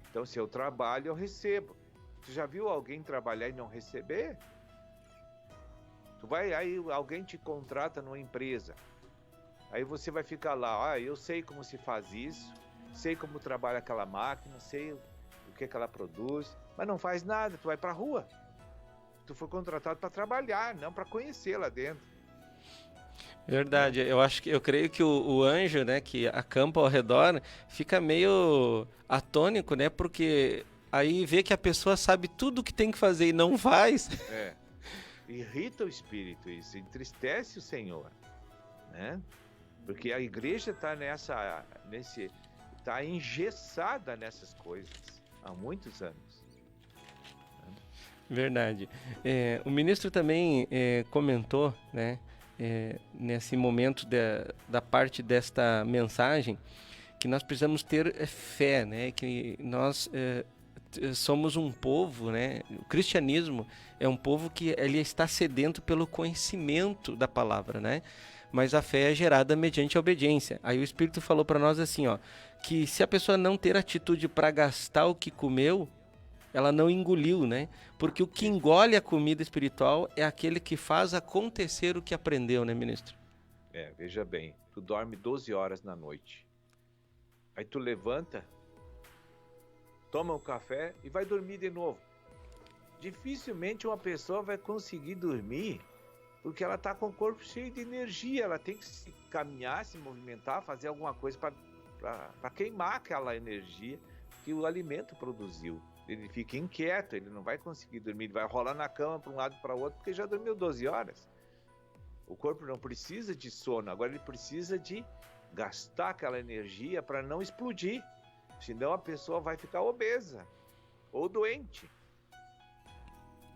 Então, se eu trabalho, eu recebo. Você já viu alguém trabalhar e não receber? Aí alguém te contrata numa empresa. Aí você vai ficar lá, eu sei como se faz isso, sei como trabalha aquela máquina, sei o que ela produz, mas não faz nada, tu vai para a rua. Tu foi contratado para trabalhar, não para conhecer lá dentro. Verdade, eu creio que o anjo, né, que acampa ao redor, fica meio atônico, né, porque aí vê que a pessoa sabe tudo o que tem que fazer e não faz. Irrita o espírito isso, entristece o Senhor, né? Porque a igreja está está engessada nessas coisas há muitos anos. Verdade. O ministro também comentou, né, nesse momento da parte desta mensagem, que nós precisamos ter fé, né, que nós somos um povo, né, o cristianismo é um povo que ele está sedento pelo conhecimento da palavra, né, mas a fé é gerada mediante a obediência. Aí o Espírito falou para nós assim, que se a pessoa não ter atitude para gastar o que comeu, ela não engoliu, né? Porque o que engole a comida espiritual é aquele que faz acontecer o que aprendeu, né, ministro? Veja bem, tu dorme 12 horas na noite. Aí tu levanta, toma um café e vai dormir de novo. Dificilmente uma pessoa vai conseguir dormir porque ela está com o corpo cheio de energia. Ela tem que se caminhar, se movimentar, fazer alguma coisa para queimar aquela energia que o alimento produziu. Ele fica inquieto, ele não vai conseguir dormir, ele vai rolar na cama para um lado e para o outro porque já dormiu 12 horas. O corpo não precisa de sono, agora ele precisa de gastar aquela energia para não explodir, senão a pessoa vai ficar obesa ou doente.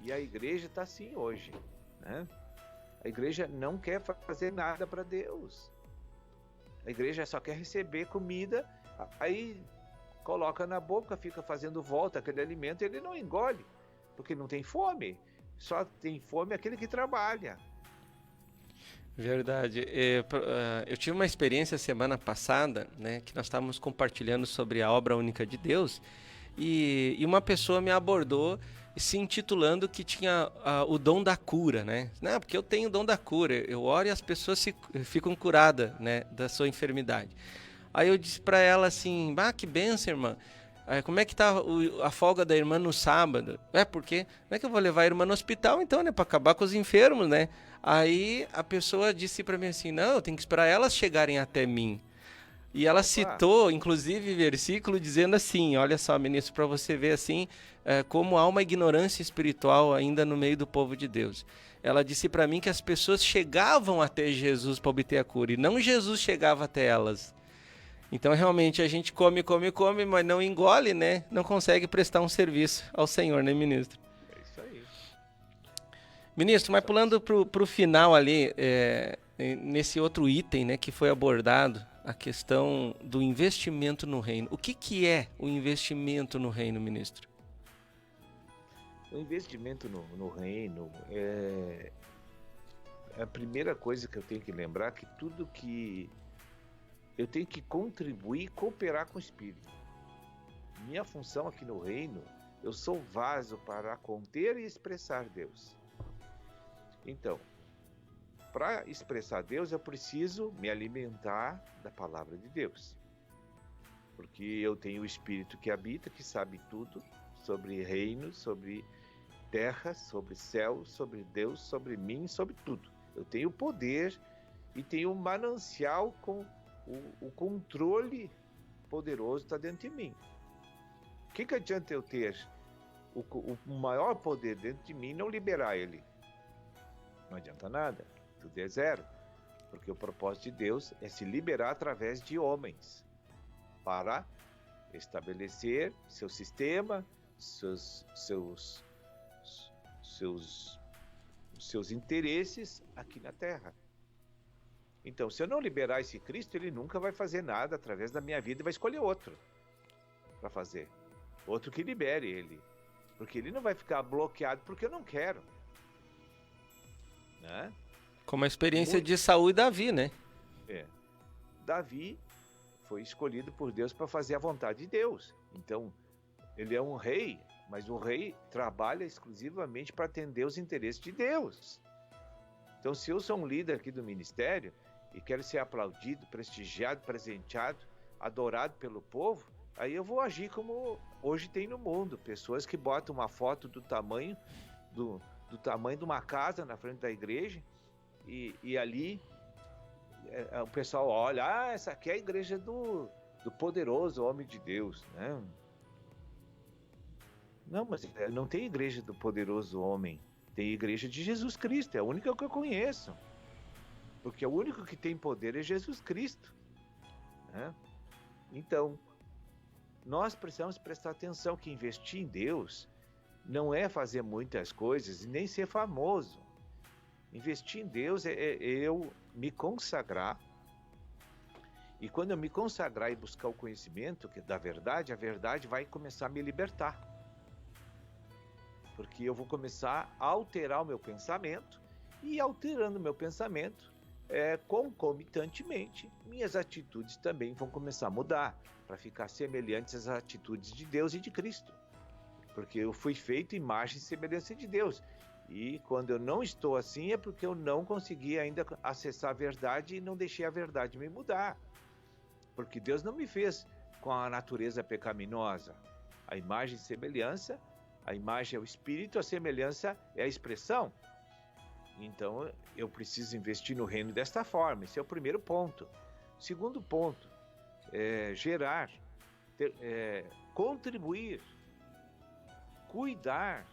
E a igreja está assim hoje, né? A igreja não quer fazer nada para Deus. A igreja só quer receber comida, aí coloca na boca, fica fazendo volta aquele alimento, ele não engole, porque não tem fome. Só tem fome aquele que trabalha. Verdade. Eu tive uma experiência semana passada, né, que nós estávamos compartilhando sobre a obra única de Deus, e uma pessoa me abordou se intitulando que tinha o dom da cura, né? Não, porque eu tenho o dom da cura, eu oro e as pessoas ficam curadas, né, da sua enfermidade. Aí eu disse para ela assim, que bênção, irmã. Como é que tá a folga da irmã no sábado? Porque não é que eu vou levar a irmã no hospital então, né, para acabar com os enfermos, né? Aí a pessoa disse para mim assim, não, eu tenho que esperar elas chegarem até mim. E ela citou, inclusive, versículo dizendo assim, olha só, ministro, para você ver assim, como há uma ignorância espiritual ainda no meio do povo de Deus. Ela disse para mim que as pessoas chegavam até Jesus para obter a cura, e não Jesus chegava até elas. Então, realmente, a gente come, mas não engole, né? Não consegue prestar um serviço ao Senhor, né, ministro? É isso aí. Ministro, mas pulando para o final ali, nesse outro item, né, que foi abordado, a questão do investimento no reino. O que é o investimento no reino, ministro? O investimento no reino é a primeira coisa que eu tenho que lembrar, que tudo que eu tenho que contribuir e cooperar com o Espírito. Minha função aqui no reino, eu sou vaso para conter e expressar Deus. Então, para expressar Deus, eu preciso me alimentar da palavra de Deus. Porque eu tenho o Espírito que habita, que sabe tudo sobre reino, sobre terra, sobre céu, sobre Deus, sobre mim, sobre tudo. Eu tenho poder e tenho um manancial com o controle poderoso está dentro de mim. O que adianta eu ter o maior poder dentro de mim e não liberar ele? Não adianta nada. Tudo é zero, porque o propósito de Deus é se liberar através de homens para estabelecer seu sistema, seus interesses aqui na Terra. Então, se eu não liberar esse Cristo, ele nunca vai fazer nada através da minha vida e vai escolher outro para fazer. Outro que libere ele, porque ele não vai ficar bloqueado porque eu não quero, né? Como a experiência de Saul e Davi, né? Davi foi escolhido por Deus para fazer a vontade de Deus. Então, ele é um rei, mas o rei trabalha exclusivamente para atender os interesses de Deus. Então, se eu sou um líder aqui do ministério e quero ser aplaudido, prestigiado, presenteado, adorado pelo povo, aí eu vou agir como hoje tem no mundo. Pessoas que botam uma foto do tamanho de uma casa na frente da igreja, e ali o pessoal olha, essa aqui é a igreja do poderoso homem de Deus, né? Não, mas não tem igreja do poderoso homem, tem igreja de Jesus Cristo, é a única que eu conheço, porque o único que tem poder é Jesus Cristo, né? Então, nós precisamos prestar atenção que investir em Deus não é fazer muitas coisas e nem ser famoso. Investir em Deus é eu me consagrar, e quando eu me consagrar e buscar o conhecimento da verdade, a verdade vai começar a me libertar. Porque eu vou começar a alterar o meu pensamento, e alterando o meu pensamento, concomitantemente, minhas atitudes também vão começar a mudar, para ficar semelhantes às atitudes de Deus e de Cristo. Porque eu fui feito imagem e semelhança de Deus. E quando eu não estou assim é porque eu não consegui ainda acessar a verdade e não deixei a verdade me mudar. Porque Deus não me fez com a natureza pecaminosa? A imagem e semelhança, a imagem é o espírito, a semelhança é a expressão. Então, eu preciso investir no reino desta forma. Esse é o primeiro ponto. Segundo ponto, gerar, contribuir, cuidar.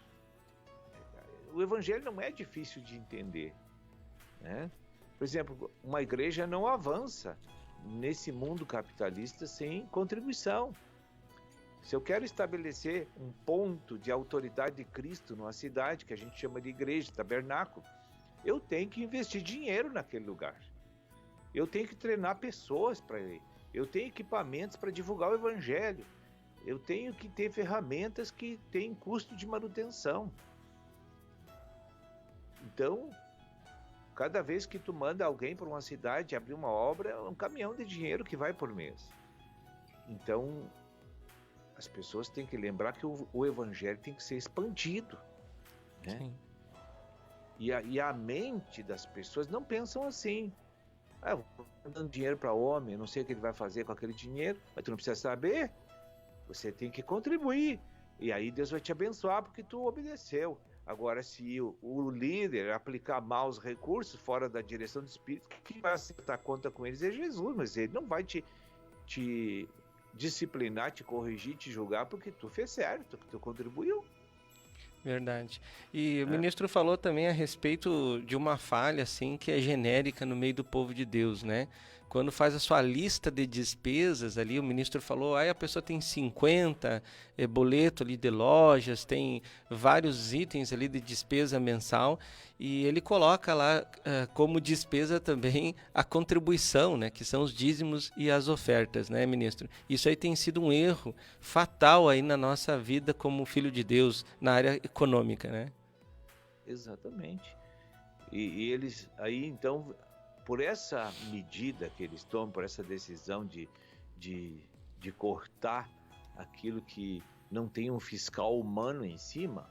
O evangelho não é difícil de entender, né? Por exemplo, uma igreja não avança nesse mundo capitalista sem contribuição. Se eu quero estabelecer um ponto de autoridade de Cristo numa cidade, que a gente chama de igreja, tabernáculo, eu tenho que investir dinheiro naquele lugar. Eu tenho que treinar pessoas para ir. Eu tenho equipamentos para divulgar o evangelho. Eu tenho que ter ferramentas que têm custo de manutenção. Então, cada vez que tu manda alguém para uma cidade abrir uma obra, é um caminhão de dinheiro que vai por mês. Então, as pessoas têm que lembrar que o evangelho tem que ser expandido, né? Sim. E a mente das pessoas não pensam assim. Eu vou dando dinheiro para homem, eu não sei o que ele vai fazer com aquele dinheiro, mas tu não precisa saber. Você tem que contribuir. E aí Deus vai te abençoar porque tu obedeceu. Agora, se o líder aplicar mal os recursos fora da direção do Espírito, quem vai acertar conta com eles é Jesus, mas ele não vai te disciplinar, te corrigir, te julgar porque tu fez certo, porque tu contribuiu. Verdade. E o ministro falou também a respeito de uma falha assim que é genérica no meio do povo de Deus, né? Quando faz a sua lista de despesas ali, o ministro falou, aí a pessoa tem 50 boleto ali de lojas, tem vários itens ali de despesa mensal, e ele coloca lá como despesa também a contribuição, né? Que são os dízimos e as ofertas, né, ministro? Isso aí tem sido um erro fatal aí na nossa vida como filho de Deus, na área econômica, né? Exatamente. E eles aí, então, por essa medida que eles tomam, por essa decisão de cortar aquilo que não tem um fiscal humano em cima,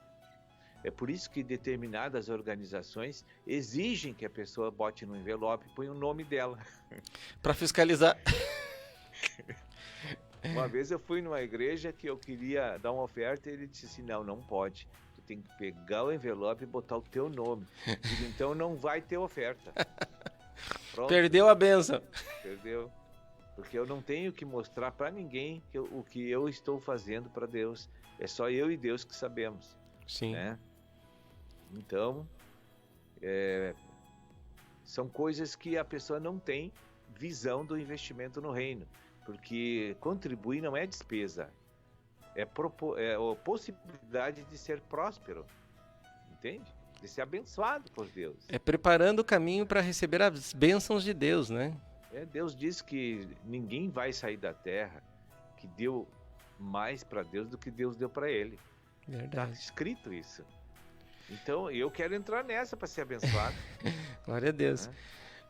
é por isso que determinadas organizações exigem que a pessoa bote no envelope e ponha o nome dela. Para fiscalizar. Uma vez eu fui numa igreja que eu queria dar uma oferta e ele disse assim, não pode. Tu tem que pegar o envelope e botar o teu nome. Digo, então não vai ter oferta. Pronto. Perdeu a bênção. Perdeu. Porque eu não tenho que mostrar para ninguém o que eu estou fazendo para Deus. É só eu e Deus que sabemos. Sim. Né? Então, são coisas que a pessoa não tem visão do investimento no reino. Porque contribuir não é despesa. É a possibilidade de ser próspero. Entende? De ser abençoado por Deus. É preparando o caminho para receber as bênçãos de Deus, né? Deus diz que ninguém vai sair da terra que deu mais para Deus do que Deus deu para ele. Verdade. Está escrito isso. Então, eu quero entrar nessa para ser abençoado. Glória a Deus.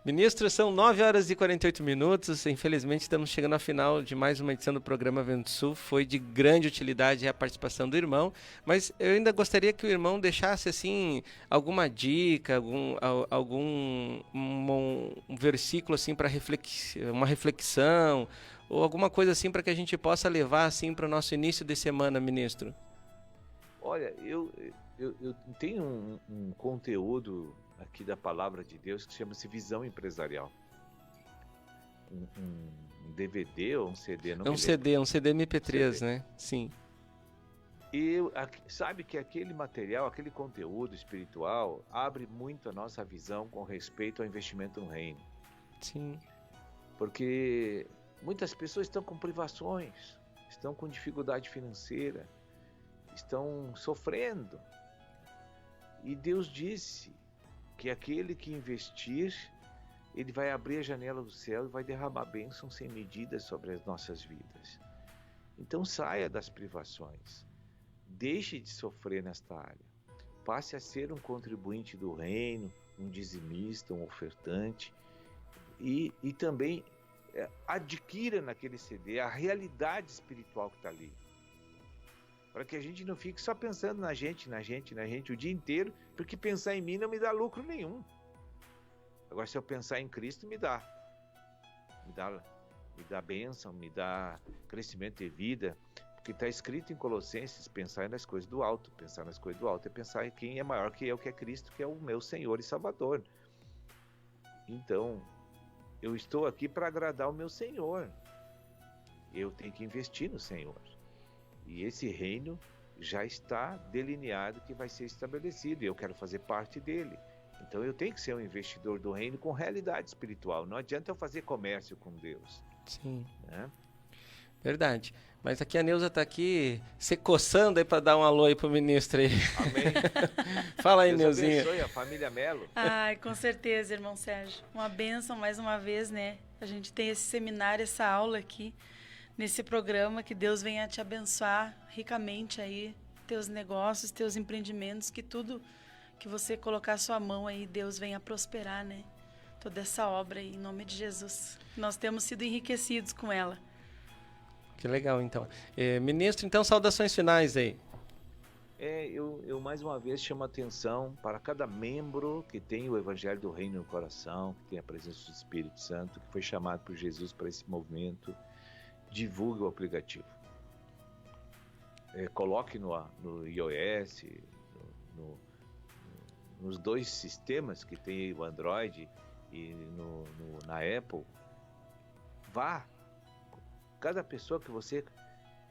Ministro, são 9 horas e 48 minutos. Infelizmente, estamos chegando ao final de mais uma edição do programa Vento Sul. Foi de grande utilidade a participação do irmão, mas eu ainda gostaria que o irmão deixasse assim alguma dica, algum um versículo assim para uma reflexão ou alguma coisa assim para que a gente possa levar assim para o nosso início de semana, ministro. Olha, eu tenho um conteúdo aqui da Palavra de Deus que chama-se Visão Empresarial. Um DVD ou um CD? Não é um CD, um CD MP3, né? Sim. E sabe que aquele material, aquele conteúdo espiritual abre muito a nossa visão com respeito ao investimento no reino. Sim. Porque muitas pessoas estão com privações, estão com dificuldade financeira, estão sofrendo. E Deus disse que aquele que investir, ele vai abrir a janela do céu e vai derramar bênção sem medida sobre as nossas vidas. Então saia das privações, deixe de sofrer nesta área, passe a ser um contribuinte do reino, um dizimista, um ofertante, e também adquira naquele CD a realidade espiritual que está ali. Para que a gente não fique só pensando na gente o dia inteiro, porque pensar em mim não me dá lucro nenhum. Agora, se eu pensar em Cristo, me dá me dá bênção, me dá crescimento de vida, porque está escrito em Colossenses, pensar nas coisas do alto. Pensar nas coisas do alto é pensar em quem é maior que eu, que é Cristo, que é o meu Senhor e Salvador. Então, eu estou aqui para agradar o meu Senhor. Eu tenho que investir no Senhor. E esse reino já está delineado, que vai ser estabelecido, e eu quero fazer parte dele. Então eu tenho que ser um investidor do reino com realidade espiritual. Não adianta eu fazer comércio com Deus. Sim. Né? Verdade. Mas aqui a Neuza está aqui se coçando aí para dar um alô aí pro ministro aí. Amém. Fala aí, Deus Neuzinha. abençoe a família Melo. Ai, com certeza, irmão Sérgio. Uma bênção mais uma vez, né? A gente tem esse seminário, essa aula aqui, nesse programa, que Deus venha te abençoar ricamente aí, teus negócios, teus empreendimentos, que tudo que você colocar a sua mão aí, Deus venha prosperar, né? Toda essa obra aí, em nome de Jesus. Nós temos sido enriquecidos com ela. Que legal, então. Ministro, então, saudações finais aí. Eu mais uma vez chamo a atenção para cada membro que tem o Evangelho do Reino no coração, que tem a presença do Espírito Santo, que foi chamado por Jesus para esse movimento. Divulgue o aplicativo. Coloque no iOS, nos dois sistemas que tem o Android e na Apple. Vá. Cada pessoa que você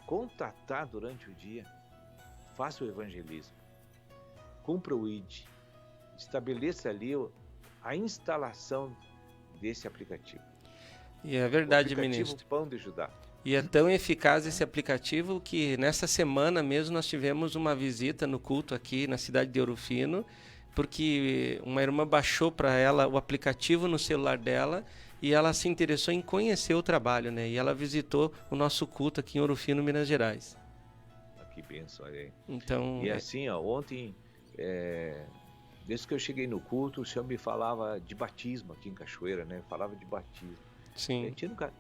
contatar durante o dia, faça o evangelismo. Cumpra o ID. Estabeleça ali a instalação desse aplicativo. E é verdade, o aplicativo ministro. Pão de Judá. E é tão eficaz esse aplicativo que nessa semana mesmo nós tivemos uma visita no culto aqui na cidade de Ouro Fino, porque uma irmã baixou para ela o aplicativo no celular dela e ela se interessou em conhecer o trabalho, né? E ela visitou o nosso culto aqui em Ouro Fino, Minas Gerais. Que bênção, olha aí. Então, e assim, ontem, desde que eu cheguei no culto, o senhor me falava de batismo aqui em Cachoeira, né? Falava de batismo. Sim.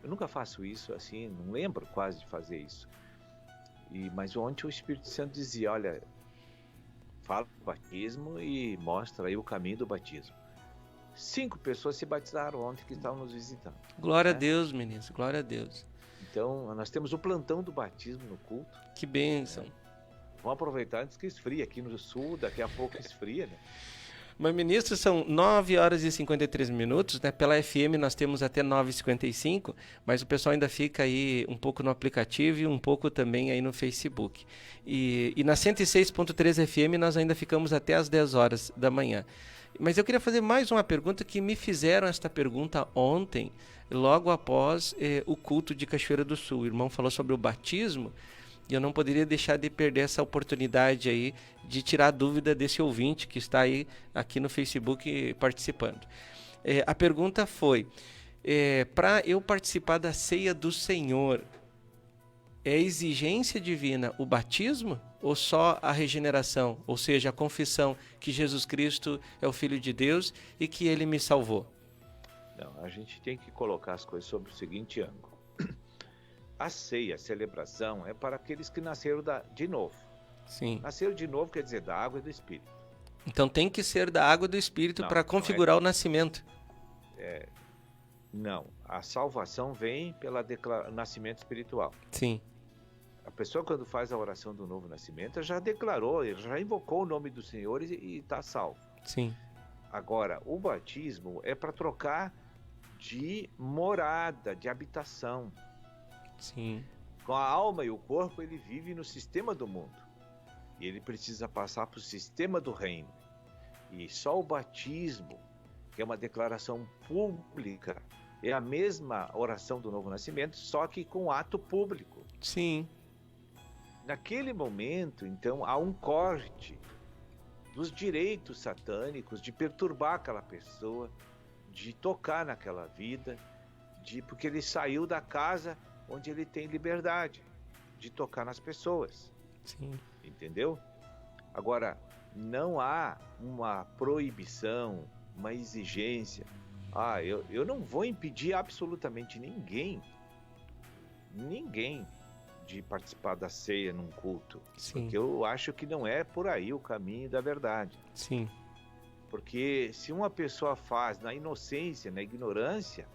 Eu nunca faço isso assim, não lembro quase de fazer isso. Mas ontem o Espírito Santo dizia, olha, fala do batismo e mostra aí o caminho do batismo. 5 pessoas se batizaram ontem que estavam nos visitando. Glória a Deus, ministro, glória a Deus. Então, nós temos o plantão do batismo no culto. Que bênção. Vamos aproveitar antes que esfria. Aqui no sul, daqui a pouco esfria, né? Mas, ministro, são 9 horas e 53 minutos, né? Pela FM nós temos até 9h55, mas o pessoal ainda fica aí um pouco no aplicativo e um pouco também aí no Facebook. E na 106.3 FM nós ainda ficamos até as 10 horas da manhã. Mas eu queria fazer mais uma pergunta, que me fizeram esta pergunta ontem, logo após o culto de Cachoeira do Sul. O irmão falou sobre o batismo, e eu não poderia deixar de perder essa oportunidade aí de tirar a dúvida desse ouvinte que está aí aqui no Facebook participando. A pergunta foi, para eu participar da ceia do Senhor, é exigência divina o batismo ou só a regeneração? Ou seja, a confissão que Jesus Cristo é o Filho de Deus e que Ele me salvou? Não, a gente tem que colocar as coisas sob o seguinte ângulo. A ceia, a celebração, é para aqueles que nasceram de novo. Sim. Nasceram de novo quer dizer da água e do Espírito. Então tem que ser da água e do Espírito para configurar o nascimento. Não, a salvação vem pelo nascimento espiritual. Sim. A pessoa, quando faz a oração do novo nascimento, já declarou, já invocou o nome do Senhor e está salvo. Sim. Agora, o batismo é para trocar de morada, de habitação. Sim. Com a alma e o corpo, ele vive no sistema do mundo. E ele precisa passar para o sistema do reino. E só o batismo, que é uma declaração pública, é a mesma oração do novo nascimento, só que com ato público. Sim. Naquele momento, então, há um corte dos direitos satânicos de perturbar aquela pessoa, de tocar naquela vida, porque ele saiu da casa onde ele tem liberdade de tocar nas pessoas. Sim. Entendeu? Agora, não há uma proibição, uma exigência. Eu não vou impedir absolutamente ninguém de participar da ceia num culto. Sim. Porque eu acho que não é por aí o caminho da verdade. Sim. Porque se uma pessoa faz na inocência, na ignorância,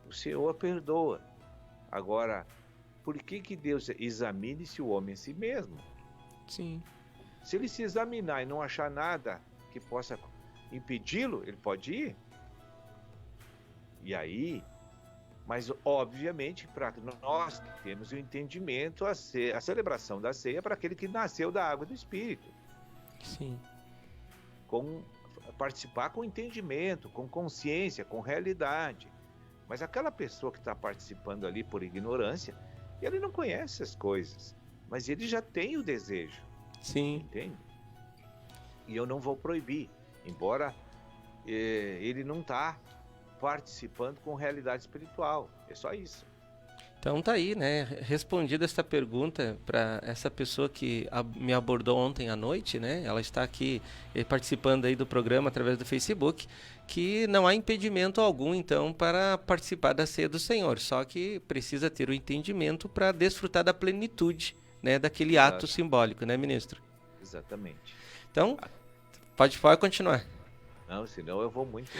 o Senhor a perdoa. Agora, por que Deus examine-se o homem a si mesmo? Sim. Se ele se examinar e não achar nada que possa impedi-lo, ele pode ir. E aí, mas obviamente para nós que temos o entendimento, a celebração da ceia para aquele que nasceu da água e do Espírito. Sim. Participar com entendimento, com consciência, com realidade. Mas aquela pessoa que está participando ali por ignorância, ele não conhece as coisas, mas ele já tem o desejo. Sim. Entende? E eu não vou proibir, embora ele não está participando com realidade espiritual. É só isso. Então tá aí, né? Respondida esta pergunta para essa pessoa que me abordou ontem à noite, né? Ela está aqui participando aí do programa através do Facebook, que não há impedimento algum, então, para participar da ceia do Senhor. Só que precisa ter o entendimento para desfrutar da plenitude, né? Daquele ato simbólico, né, ministro? Exatamente. Então, pode continuar. Não, senão eu vou muito.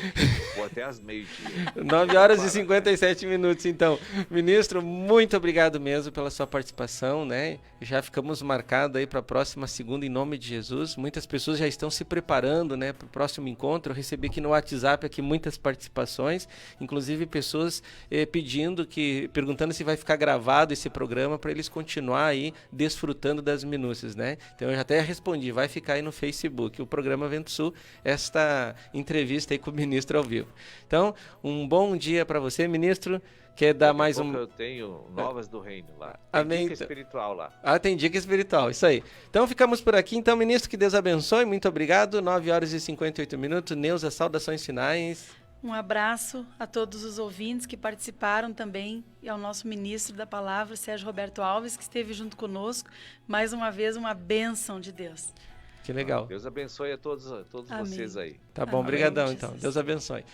Vou até às meio-dia. 9h57, então. Ministro, muito obrigado mesmo pela sua participação, né? Já ficamos marcados aí para a próxima segunda, em nome de Jesus. Muitas pessoas já estão se preparando, né, para o próximo encontro. Eu recebi aqui no WhatsApp muitas participações, inclusive pessoas perguntando se vai ficar gravado esse programa para eles continuar aí desfrutando das minúcias, né? Então eu já até respondi, vai ficar aí no Facebook, o programa Vento Sul, esta entrevista aí com o ministro ao vivo. Então, um bom dia para você, ministro. Quer dar mais um... Eu tenho novas do reino lá. Amém. Dica espiritual lá. Tem dica espiritual, isso aí. Então, ficamos por aqui. Então, ministro, que Deus abençoe. Muito obrigado. 9h58. Neuza, saudações finais. Um abraço a todos os ouvintes que participaram também e ao nosso ministro da palavra, Sérgio Roberto Alves, que esteve junto conosco. Mais uma vez, uma bênção de Deus. Que legal. Deus abençoe a todos vocês aí. Tá bom, obrigadão então. Deus abençoe.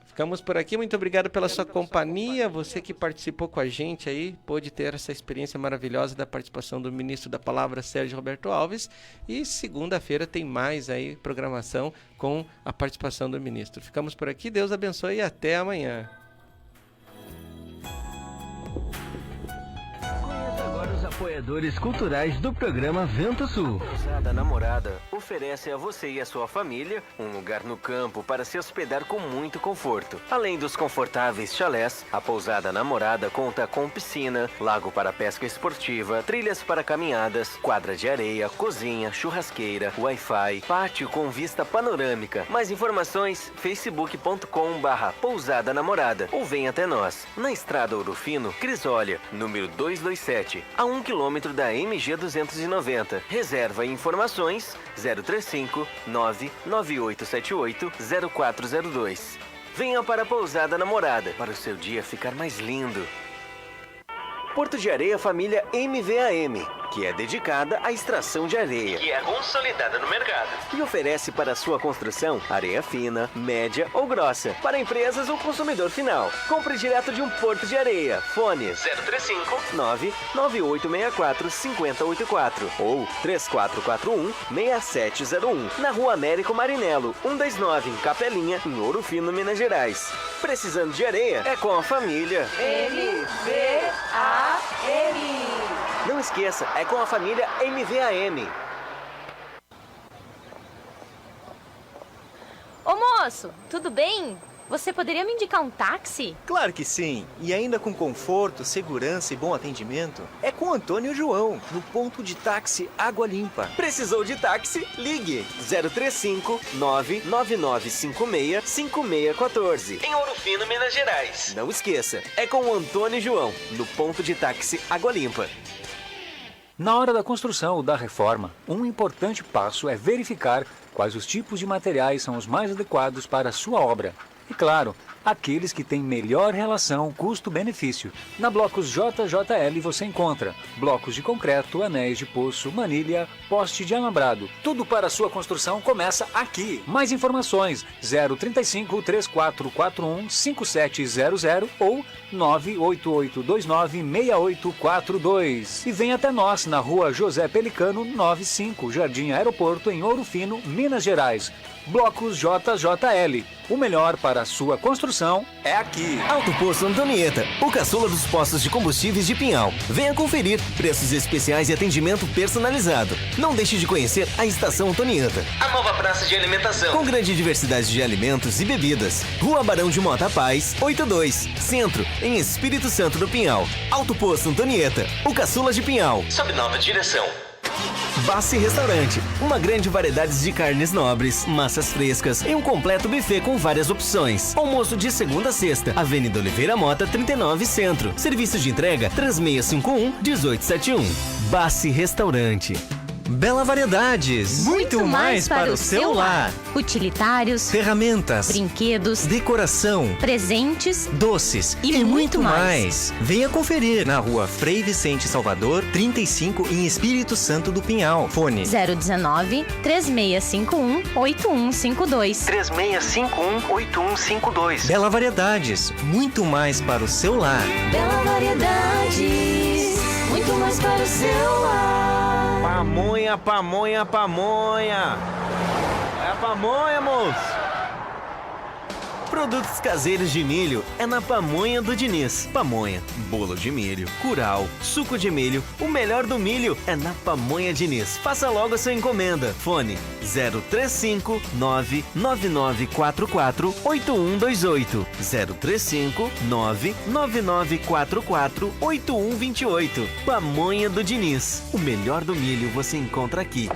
Ficamos por aqui. Muito obrigado pela sua companhia. Você que participou com a gente aí, pôde ter essa experiência maravilhosa da participação do ministro da palavra, Sérgio Roberto Alves. E segunda-feira tem mais aí programação com a participação do ministro. Ficamos por aqui. Deus abençoe e até amanhã. Apoiadores culturais do programa Vento Sul. A Pousada Namorada oferece a você e a sua família um lugar no campo para se hospedar com muito conforto. Além dos confortáveis chalés, a Pousada Namorada conta com piscina, lago para pesca esportiva, trilhas para caminhadas, quadra de areia, cozinha, churrasqueira, Wi-Fi, pátio com vista panorâmica. Mais informações, facebook.com/Pousada Namorada ou vem até nós, na Estrada Ouro Fino, Crisólia, número 227, a 1 km da MG 290. Reserva e informações 035 99878 0402. Venha para a Pousada Namorada para o seu dia ficar mais lindo. Porto de Areia Família MVAM, que é dedicada à extração de areia, que é consolidada no mercado e oferece para sua construção areia fina, média ou grossa, para empresas ou consumidor final. Compre direto de um Porto de Areia. Fone 035 99864 5084 ou 3441 6701, na Rua Américo Marinello, 129, em Capelinha, em Ouro Fino, Minas Gerais. Precisando de areia? É com a família MVAM. Não esqueça, é com a família MVAM. Ô moço, tudo bem? Você poderia me indicar um táxi? Claro que sim. E ainda com conforto, segurança e bom atendimento. É com Antônio e João, no ponto de táxi Água Limpa. Precisou de táxi? Ligue 035 99956 5614. Em Ouro Fino, Minas Gerais. Não esqueça, é com o Antônio e João, no ponto de táxi Água Limpa. Na hora da construção ou da reforma, um importante passo é verificar quais os tipos de materiais são os mais adequados para a sua obra. E claro, aqueles que têm melhor relação custo-benefício. Na Blocos JJL você encontra blocos de concreto, anéis de poço, manilha, poste de alambrado. Tudo para a sua construção começa aqui. Mais informações 035 3441 5700 ou 988296842. E vem até nós na Rua José Pelicano 95, Jardim Aeroporto, em Ouro Fino, Minas Gerais. Blocos JJL, O melhor para a sua construção é aqui. Alto Posto Antonieta, o caçula dos postos de combustíveis de Pinhal. Venha conferir preços especiais e atendimento personalizado. Não deixe de conhecer a Estação Antonieta, a nova praça de alimentação, com grande diversidade de alimentos e bebidas. Rua Barão de Mota Paz, 82, Centro, em Espírito Santo do Pinhal. Alto Posto Antonieta, o caçula de Pinhal. Sob nova direção. Bassi Restaurante, uma grande variedade de carnes nobres, massas frescas e um completo buffet com várias opções. Almoço de segunda a sexta, Avenida Oliveira Mota, 39 Centro. Serviço de entrega 3651-1871. Bassi Restaurante. Bela Variedades. Muito mais para o seu lar. Utilitários, Ferramentas, brinquedos, decoração, presentes, doces e muito mais. Venha conferir na Rua Frei Vicente Salvador, 35, em Espírito Santo do Pinhal. Fone 019-3651-8152. 3651-8152. Bela Variedades. Muito mais para o seu lar. Bela Variedades, muito mais para o seu lar. Pamonha, pamonha, pamonha. É a pamonha, moço. Produtos caseiros de milho é na Pamonha do Diniz. Pamonha, bolo de milho, curau, suco de milho. O melhor do milho é na Pamonha Diniz. Faça logo a sua encomenda. Fone 035-99944-8128. 035-99944-8128. Pamonha do Diniz. O melhor do milho você encontra aqui.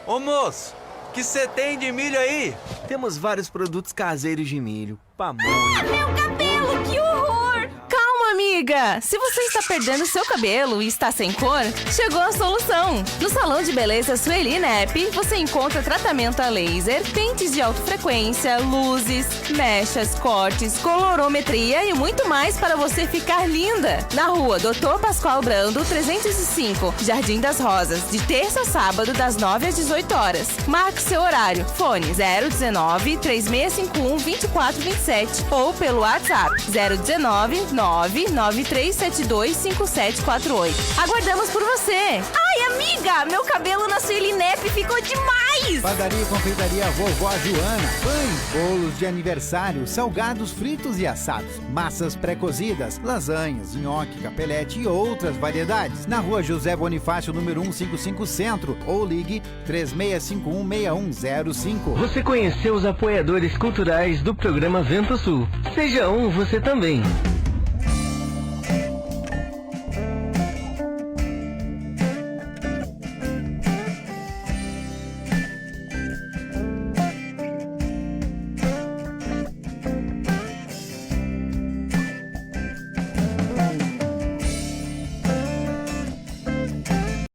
Ô moço, que você tem de milho aí? Temos vários produtos caseiros de milho. Pamonha. Meu cabelo, que horror! Calma, amiga! Se você está perdendo seu cabelo e está sem cor, chegou a solução! No Salão de Beleza Sueli Nep, você encontra tratamento a laser, pentes de alta frequência, luzes, mechas, cortes, colorometria e muito mais para você ficar linda! Na rua Dr. Pascoal Brando, 305, Jardim das Rosas, de terça a sábado, das 9 às 18 horas. Marque seu horário. Fone 019-3651-2427 ou pelo WhatsApp 019-993725748. Aguardamos por você! Ai, amiga! Meu cabelo na Sueli Nep ficou demais! Padaria e Confeitaria Vovó Joana. Pães, bolos de aniversário, salgados fritos e assados, massas pré-cozidas, lasanhas, nhoque, capelete e outras variedades. Na Rua José Bonifácio, número 155 Centro, ou ligue 3651-6105. Você conheceu os apoiadores culturais do programa Vento Sul. Seja um você também.